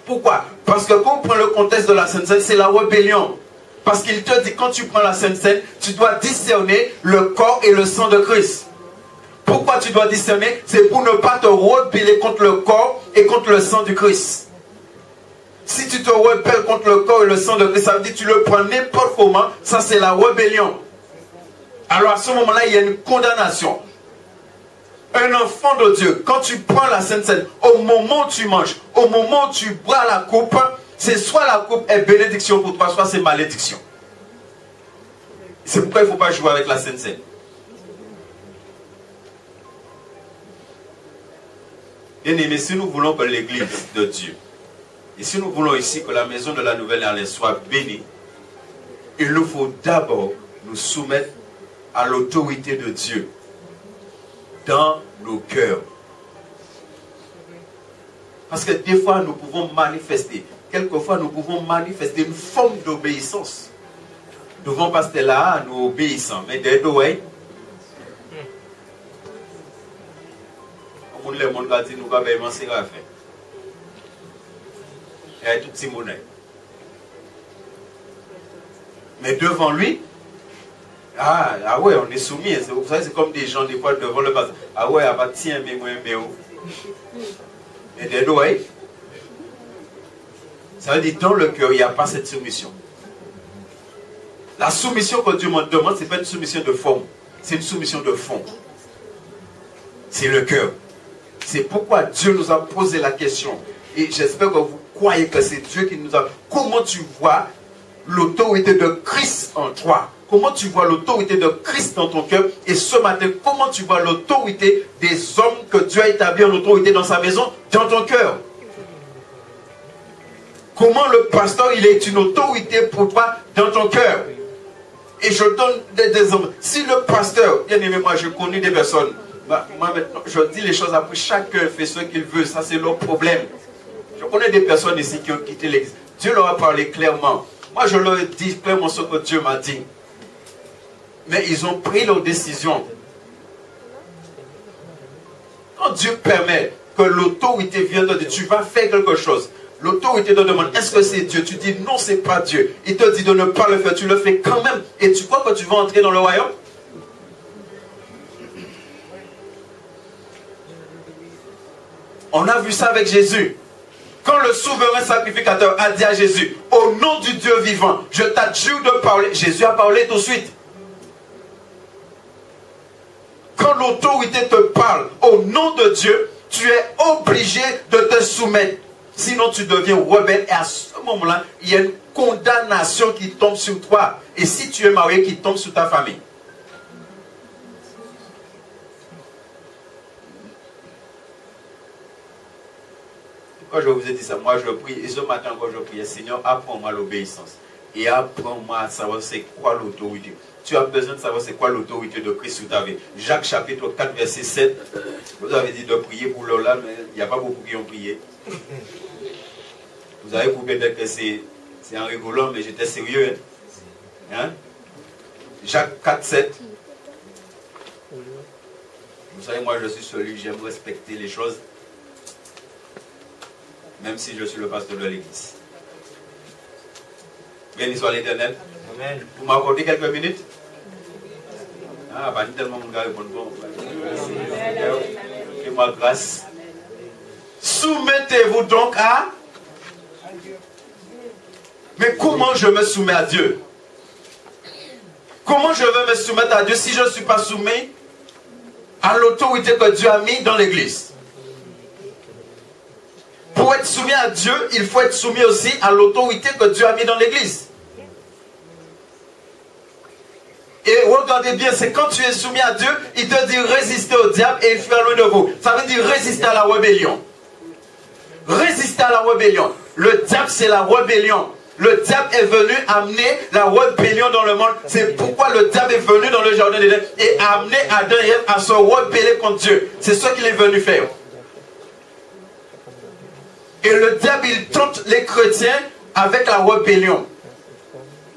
Pourquoi? Parce que quand on prend le contexte de la Sainte Seine, c'est la rébellion. Parce qu'il te dit quand tu prends la Sainte Seine, tu dois discerner le corps et le sang de Christ. Pourquoi tu dois discerner? C'est pour ne pas te rebeller contre le corps et contre le sang du Christ. Si tu te rebelles contre le corps et le sang de Christ, ça veut dire que tu le prends n'importe comment, ça c'est la rébellion. alors à ce moment-là, il y a une condamnation. Un enfant de Dieu, quand tu prends la Sainte Seine, au moment où tu manges, au moment où tu bois la coupe, c'est soit la coupe est bénédiction pour toi, soit c'est malédiction. C'est pourquoi il ne faut pas jouer avec la Sainte Seine. Bien aimé, si nous voulons que l'église de Dieu, et si nous voulons ici que la maison de la Nouvelle-Orléans soit bénie, il nous faut d'abord nous soumettre à l'autorité de Dieu dans nos cœurs. Parce que des fois, nous pouvons manifester, quelquefois, nous pouvons manifester une forme d'obéissance. Nous devons passer là, nous obéissons. Mais des deux, ouais. Le monde va dire, nous allons avancer à faire. Il y a tout petit monnaie. Mais devant lui, ah ouais, on est soumis. Vous savez, c'est comme des gens, des fois, devant le pasteur. Ah ouais, tiens, mais moi, mais où? Mais des deux, ouais. Ça veut dire, dans le cœur, il n'y a pas cette soumission. La soumission que Dieu me demande, ce n'est pas une soumission de forme. C'est une soumission de fond. C'est le cœur. C'est pourquoi Dieu nous a posé la question. Et j'espère que vous croyez que c'est Dieu qui nous a... Comment tu vois l'autorité de Christ en toi? Comment tu vois l'autorité de Christ dans ton cœur? Et ce matin, comment tu vois l'autorité des hommes que Dieu a établi en autorité dans sa maison, dans ton cœur? Comment le pasteur, il est une autorité pour toi dans ton cœur? Et je donne des hommes. Si le pasteur, bien aimé, moi je connais des personnes, moi maintenant, je dis les choses après, chacun fait ce qu'il veut, ça c'est leur problème. Je connais des personnes ici qui ont quitté l'église. Dieu leur a parlé clairement. Moi je leur ai dit clairement ce que Dieu m'a dit. Mais ils ont pris leur décision. Quand Dieu permet que l'autorité vienne de Dieu, tu vas faire quelque chose. L'autorité te demande, est-ce que c'est Dieu? Tu dis non, c'est pas Dieu. Il te dit de ne pas le faire, tu le fais quand même. Et tu crois que tu vas entrer dans le royaume? On a vu ça avec Jésus. Quand le souverain sacrificateur a dit à Jésus, au nom du Dieu vivant, je t'adjure de parler. Jésus a parlé tout de suite. Quand l'autorité te parle au nom de Dieu, tu es obligé de te soumettre. Sinon, tu deviens rebelle et à ce moment-là, il y a une condamnation qui tombe sur toi. Et si tu es marié, qui tombe sur ta famille. Quand je vous ai dit ça, moi je prie, et ce matin quand je prie, Seigneur, apprends-moi l'obéissance. Et apprends-moi à savoir c'est quoi l'autorité. Tu as besoin de savoir c'est quoi l'autorité de Christ sur ta vie. Jacques chapitre 4, verset 7. Vous avez dit de prier pour Lola, mais il n'y a pas beaucoup qui ont prié. Vous avez trouvé peut-être que c'est un rigolant, mais j'étais sérieux. Hein? Jacques 4, 7. Vous savez, moi je suis celui, j'aime respecter les choses. Même si je suis le pasteur de l'église. Béni soit l'Éternel. Amen. Vous m'accordez quelques minutes? Ah, pas tellement mon gars répond bon. Fais-moi grâce. Soumettez-vous donc à... Mais comment je me soumets à Dieu? Comment je veux me soumettre à Dieu si je ne suis pas soumis à l'autorité que Dieu a mis dans l'église? Pour être soumis à Dieu, il faut être soumis aussi à l'autorité que Dieu a mis dans l'église. Et regardez bien, c'est quand tu es soumis à Dieu, il te dit résister au diable et il fuira loin de vous. Ça veut dire résister à la rébellion. Résister à la rébellion. Le diable, c'est la rébellion. Le diable est venu amener la rébellion dans le monde. C'est pourquoi le diable est venu dans le jardin d'Éden et a amené Adam et Ève à se rebeller contre Dieu. C'est ce qu'il est venu faire. Et le diable, il tente les chrétiens avec la rébellion.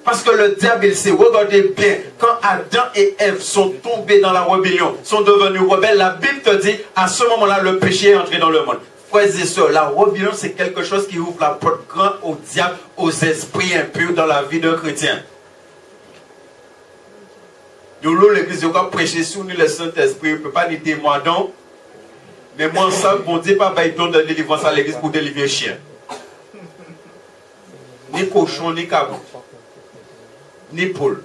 Parce que le diable, il sait, regardez bien, quand Adam et Ève sont tombés dans la rébellion, sont devenus rebelles, la Bible te dit, à ce moment-là, le péché est entré dans le monde. Frères et sœurs, la rébellion, c'est quelque chose qui ouvre la porte grande au diable, aux esprits impurs dans la vie d'un chrétien. Nous, l'église, on va prêcher sur nous le Saint-Esprit, on ne peut pas ni témoin donc. Mais moi, ça, bon Dieu, pas il donne de délivrance à l'église pour délivrer chien. Ni cochon, ni cabot. Ni poule.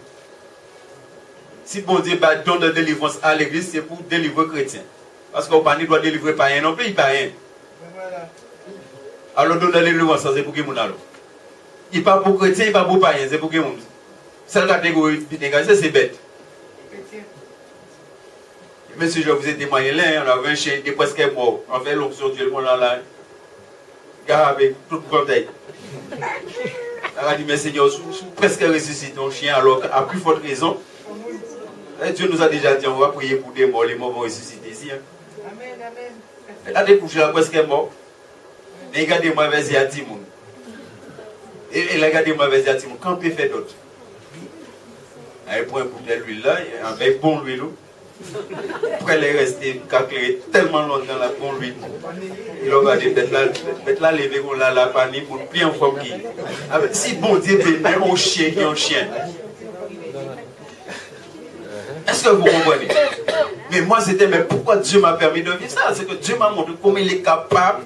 Si bon Dieu donne de délivrance à l'église, c'est pour délivrer les chrétiens. Parce qu'on ne doit délivrer pas rien non plus, il pas rien. Alors donne de délivrance, c'est pour qui mon alors. Il n'est pas pour chrétien, il n'est pas pour païen, c'est pour qui mon. C'est la catégorie, c'est bête. Monsieur, je vous ai témoigné là, on avait un chien qui est presque mort. On fait l'onction Dieu, on l'a là. Gars avec tout le conseil. On a dit, mais Seigneur, je suis presque ressuscité ton chien, alors à plus forte raison. Dieu nous a déjà dit, on va prier pour des morts, les morts vont ressusciter ici. Hein. Amen, amen. Elle a découché là, presque mort. Et regardez-moi, vas-y, à Timon. Et regardez-moi, vas-y, à Timon. Quand peut faire d'autres? Elle prend un bout de l'huile là, avec bon l'huile. Après, elle est restée calculée tellement longtemps dans la bonne huile. Il a regardé, peut-être là, lever, on l'a la panique pour plier en forme qui. Si bon Dieu peut mettre un chien qui est un chien. Est-ce que vous comprenez? Mais moi, c'était, mais pourquoi Dieu m'a permis de vivre ça? C'est que Dieu m'a montré comment il est capable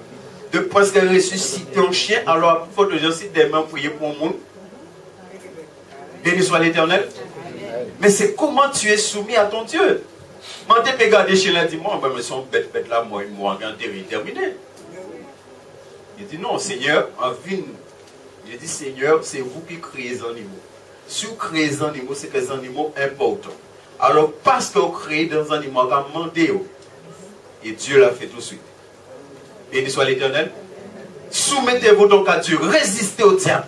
de presque ressusciter un chien. Alors, il faut que je cite des mains prier pour le monde. Béni soit l'Éternel. Mais c'est comment tu es soumis à ton Dieu. Quand tu peux regarder chez l'un, dis-moi, mais son bête là, moi, en terminé. Il dit non, Seigneur, en vie, il dit Seigneur, c'est vous qui créez les animaux. Si vous créez les animaux, c'est que les animaux importants. Alors, parce que vous créez des animaux, vous avez demandé. Et Dieu l'a fait tout de suite. Béni soit l'Éternel. Soumettez-vous donc à Dieu. Résistez au diable.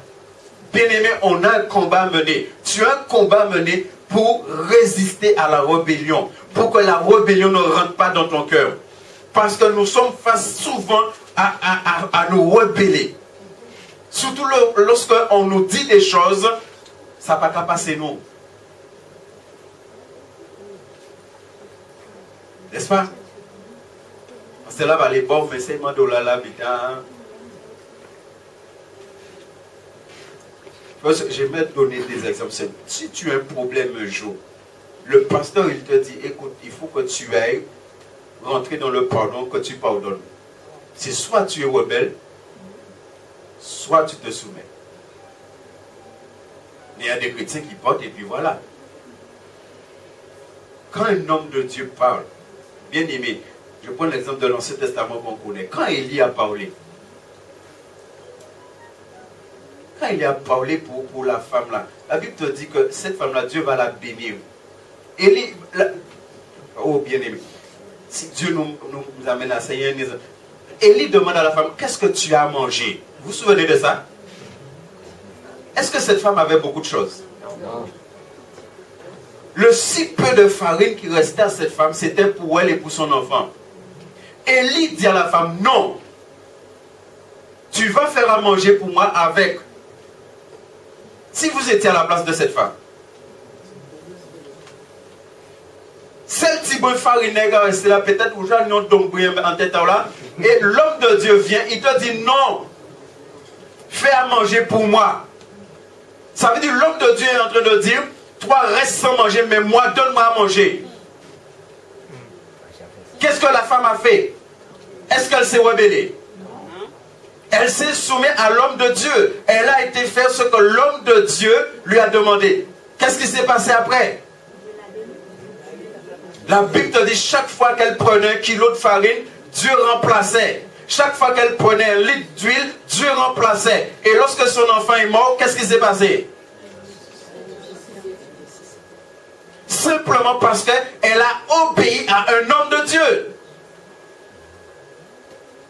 Bien-aimé, on a un combat à mener. Tu as un combat à mener pour résister à la rébellion. Pour que la rébellion ne rentre pas dans ton cœur. Parce que nous sommes face souvent à nous rebeller. Surtout lorsqu'on nous dit des choses, ça ne va pas passer nous. N'est-ce pas? C'est là, les bons, mais c'est moi de la je vais te donner des exemples. Si tu as un problème un jour, le pasteur il te dit, écoute, il faut que tu ailles rentrer dans le pardon, que tu pardonnes. C'est soit tu es rebelle, soit tu te soumets. Mais il y a des chrétiens qui portent et puis voilà. Quand un homme de Dieu parle, bien aimé, je prends l'exemple de l'Ancien Testament qu'on connaît. Quand Élie a parlé, il a parlé pour la femme là, la Bible te dit que cette femme là, Dieu va la bénir. Élie, oh bien aimé, si Dieu nous amène à ça, Élie demande à la femme, qu'est-ce que tu as à manger? Vous vous souvenez de ça? Est-ce que cette femme avait beaucoup de choses? Non. Le si peu de farine qui restait à cette femme, c'était pour elle et pour son enfant. Élie dit à la femme, non, tu vas faire à manger pour moi avec. Si vous étiez à la place de cette femme, celle qui bonne farine reste là, peut-être où j'en ai d'ombré en tête là, et l'homme de Dieu vient, il te dit non, fais à manger pour moi. Ça veut dire l'homme de Dieu est en train de dire, toi reste sans manger, mais moi donne-moi à manger. Qu'est-ce que la femme a fait? Est-ce qu'elle s'est rebellée? Elle s'est soumise à l'homme de Dieu. Elle a été faire ce que l'homme de Dieu lui a demandé. Qu'est-ce qui s'est passé après? La Bible te dit chaque fois qu'elle prenait un kilo de farine, Dieu remplaçait. Chaque fois qu'elle prenait un litre d'huile, Dieu remplaçait. Et lorsque son enfant est mort, qu'est-ce qui s'est passé? Simplement parce qu'elle a obéi à un homme de Dieu.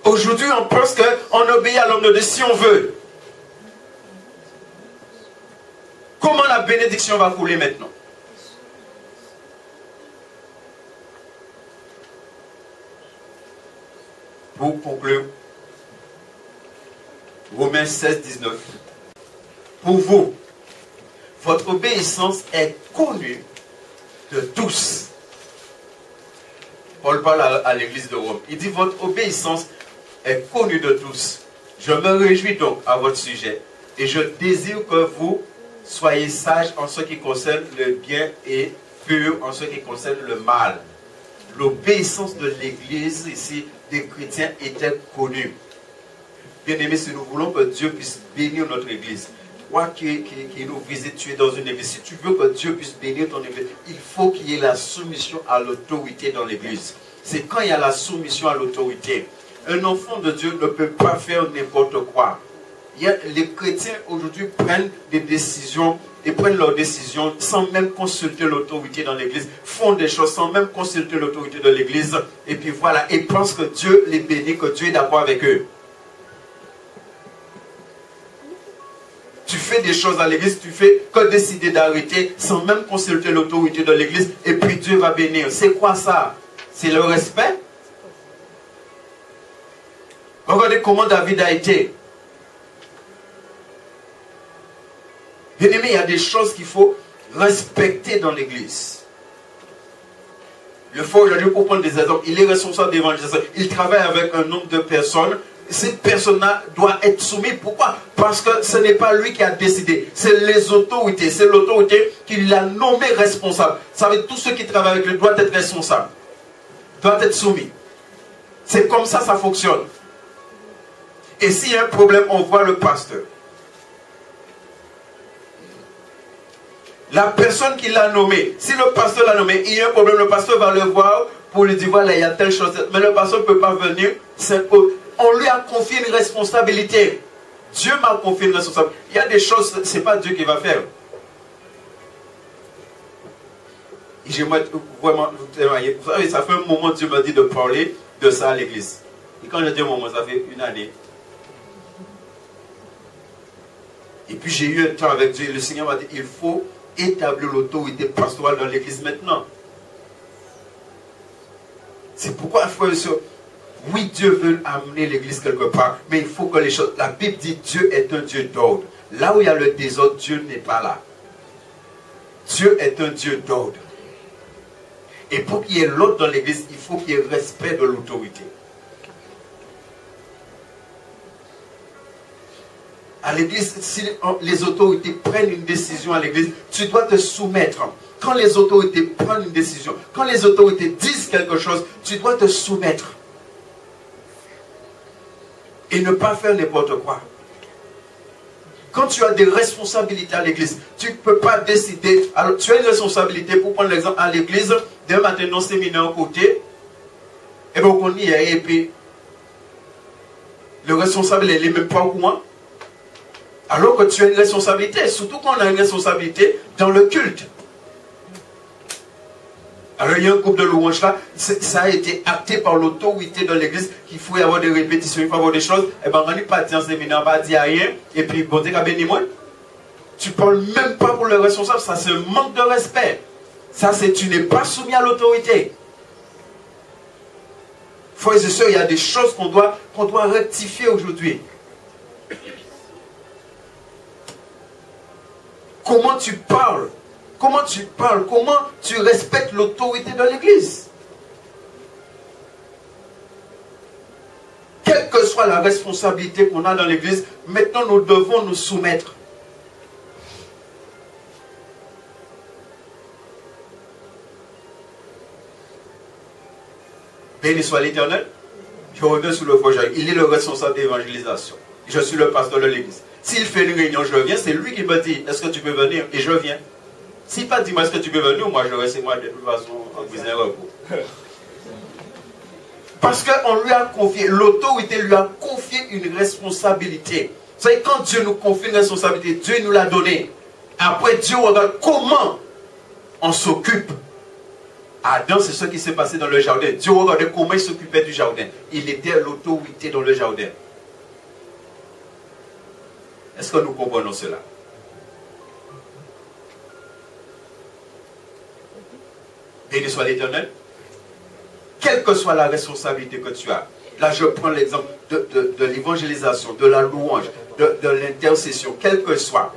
Aujourd'hui, on pense qu'on obéit à l'homme de Dieu si on veut. Comment la bénédiction va couler maintenant? Pour conclure, Romains 16, 19. Pour vous, votre obéissance est connue de tous. Paul parle à l'église de Rome. Il dit, votre obéissance est connue de tous. Je me réjouis donc à votre sujet et je désire que vous soyez sages en ce qui concerne le bien et purs en ce qui concerne le mal. L'obéissance de l'église ici des chrétiens était connue. Bien aimé, si nous voulons que Dieu puisse bénir notre église, toi qui nous visites, tu es dans une église. Si tu veux que Dieu puisse bénir ton église, il faut qu'il y ait la soumission à l'autorité dans l'église. C'est quand il y a la soumission à l'autorité. Un enfant de Dieu ne peut pas faire n'importe quoi. Les chrétiens aujourd'hui prennent des décisions et prennent leurs décisions sans même consulter l'autorité dans l'église, font des choses sans même consulter l'autorité de l'église, et puis voilà, et pensent que Dieu les bénit, que Dieu est d'accord avec eux. Tu fais des choses à l'église, tu fais que décider d'arrêter sans même consulter l'autorité de l'église, et puis Dieu va bénir. C'est quoi ça? C'est le respect? Regardez comment David a été. Bien aimé, il y a des choses qu'il faut respecter dans l'église. Le faut aujourd'hui, pour prendre des exemples, il est responsable d'évangélisation. Il travaille avec un nombre de personnes. Cette personne-là doit être soumise. Pourquoi? Parce que ce n'est pas lui qui a décidé. C'est les autorités. C'est l'autorité qui l'a nommé responsable. Ça veut dire tous ceux qui travaillent avec lui doivent être responsables. Doivent être soumis. C'est comme ça fonctionne. Et s'il y a un problème, on voit le pasteur. La personne qui l'a nommé, si le pasteur l'a nommé, il y a un problème, le pasteur va le voir pour lui dire, voilà, il y a telle chose. Mais le pasteur ne peut pas venir. On lui a confié une responsabilité. Dieu m'a confié une responsabilité. Il y a des choses, ce n'est pas Dieu qui va faire. Et j'aimerais vraiment vous témoigner. Vous savez, ça fait un moment que Dieu m'a dit de parler de ça à l'église. Et quand je dis un moment, ça fait une année. Et puis j'ai eu un temps avec Dieu. Le Seigneur m'a dit, il faut établir l'autorité pastorale dans l'église maintenant. C'est pourquoi, frère et sœur, oui, Dieu veut amener l'église quelque part, mais il faut que les choses... La Bible dit Dieu est un Dieu d'ordre. Là où il y a le désordre, Dieu n'est pas là. Dieu est un Dieu d'ordre. Et pour qu'il y ait l'ordre dans l'église, il faut qu'il y ait respect de l'autorité. À l'église, si les autorités prennent une décision à l'église, tu dois te soumettre. Quand les autorités prennent une décision, quand les autorités disent quelque chose, tu dois te soumettre. Et ne pas faire n'importe quoi. Quand tu as des responsabilités à l'église, tu ne peux pas décider. Alors, tu as une responsabilité, pour prendre l'exemple, à l'église, d'un matin, non séminaire à côté, et bien on y est, et puis le responsable, il n'est même pas au courant. Alors que tu as une responsabilité, surtout quand on a une responsabilité dans le culte. Alors il y a un groupe de louanges là, ça a été acté par l'autorité de l'église qu'il faut y avoir des répétitions, il faut avoir des choses. Et bien on n'est pas dit en séminaire, on va dire rien, et puis bon, t'es qu'à bénir moi. Tu ne parles même pas pour le responsable, ça c'est un manque de respect. Ça c'est, tu n'es pas soumis à l'autorité. Frères et sœurs, il y a des choses qu'on doit rectifier aujourd'hui. Comment tu parles? Comment tu parles? Comment tu respectes l'autorité de l'église? Quelle que soit la responsabilité qu'on a dans l'église, maintenant nous devons nous soumettre. Béni soit l'Éternel. Je reviens sur le projet. Il est le responsable d'évangélisation. Je suis le pasteur de l'église. S'il fait une réunion, je viens, c'est lui qui me dit, est-ce que tu peux venir? Et je viens. S'il pas dit, moi, est-ce que tu peux venir? Moi, je reste moi de toute façon en cuisine repos. Parce qu'on lui a confié, l'autorité lui a confié une responsabilité. Vous savez, quand Dieu nous confie une responsabilité, Dieu nous l'a donnée. Après, Dieu regarde comment on s'occupe. Adam, c'est ce qui s'est passé dans le jardin. Dieu regardait comment il s'occupait du jardin. Il était l'autorité dans le jardin. Est-ce que nous comprenons cela? Béni soit l'Éternel. Quelle que soit la responsabilité que tu as. Là, je prends l'exemple de l'évangélisation, de la louange, de l'intercession, quelle que soit.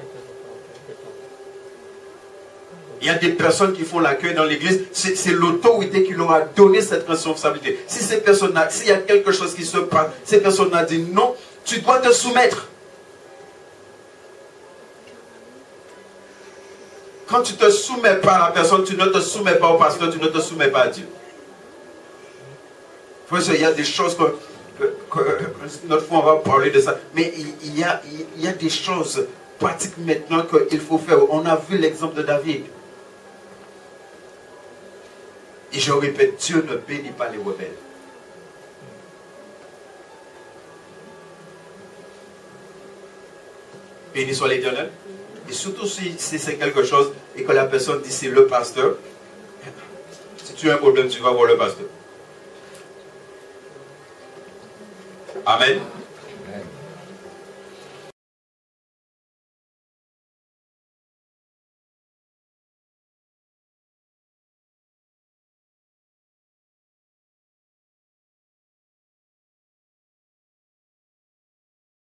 Il y a des personnes qui font l'accueil dans l'église, c'est l'autorité qui leur a donné cette responsabilité. Si ces personnes-là, s'il y a quelque chose qui se passe, ces personnes-là disent non, tu dois te soumettre. Quand tu ne te soumets pas à la personne, tu ne te soumets pas au pasteur, tu ne te soumets pas à Dieu. Il y a des choses que notre fois on va parler de ça. Mais il y a des choses pratique maintenant qu'il faut faire. On a vu l'exemple de David. Et je répète, Dieu ne bénit pas les rebelles. Béni soit l'Éternel. Et surtout si c'est quelque chose et que la personne dit c'est le pasteur. Si tu as un problème, tu vas voir le pasteur. Amen.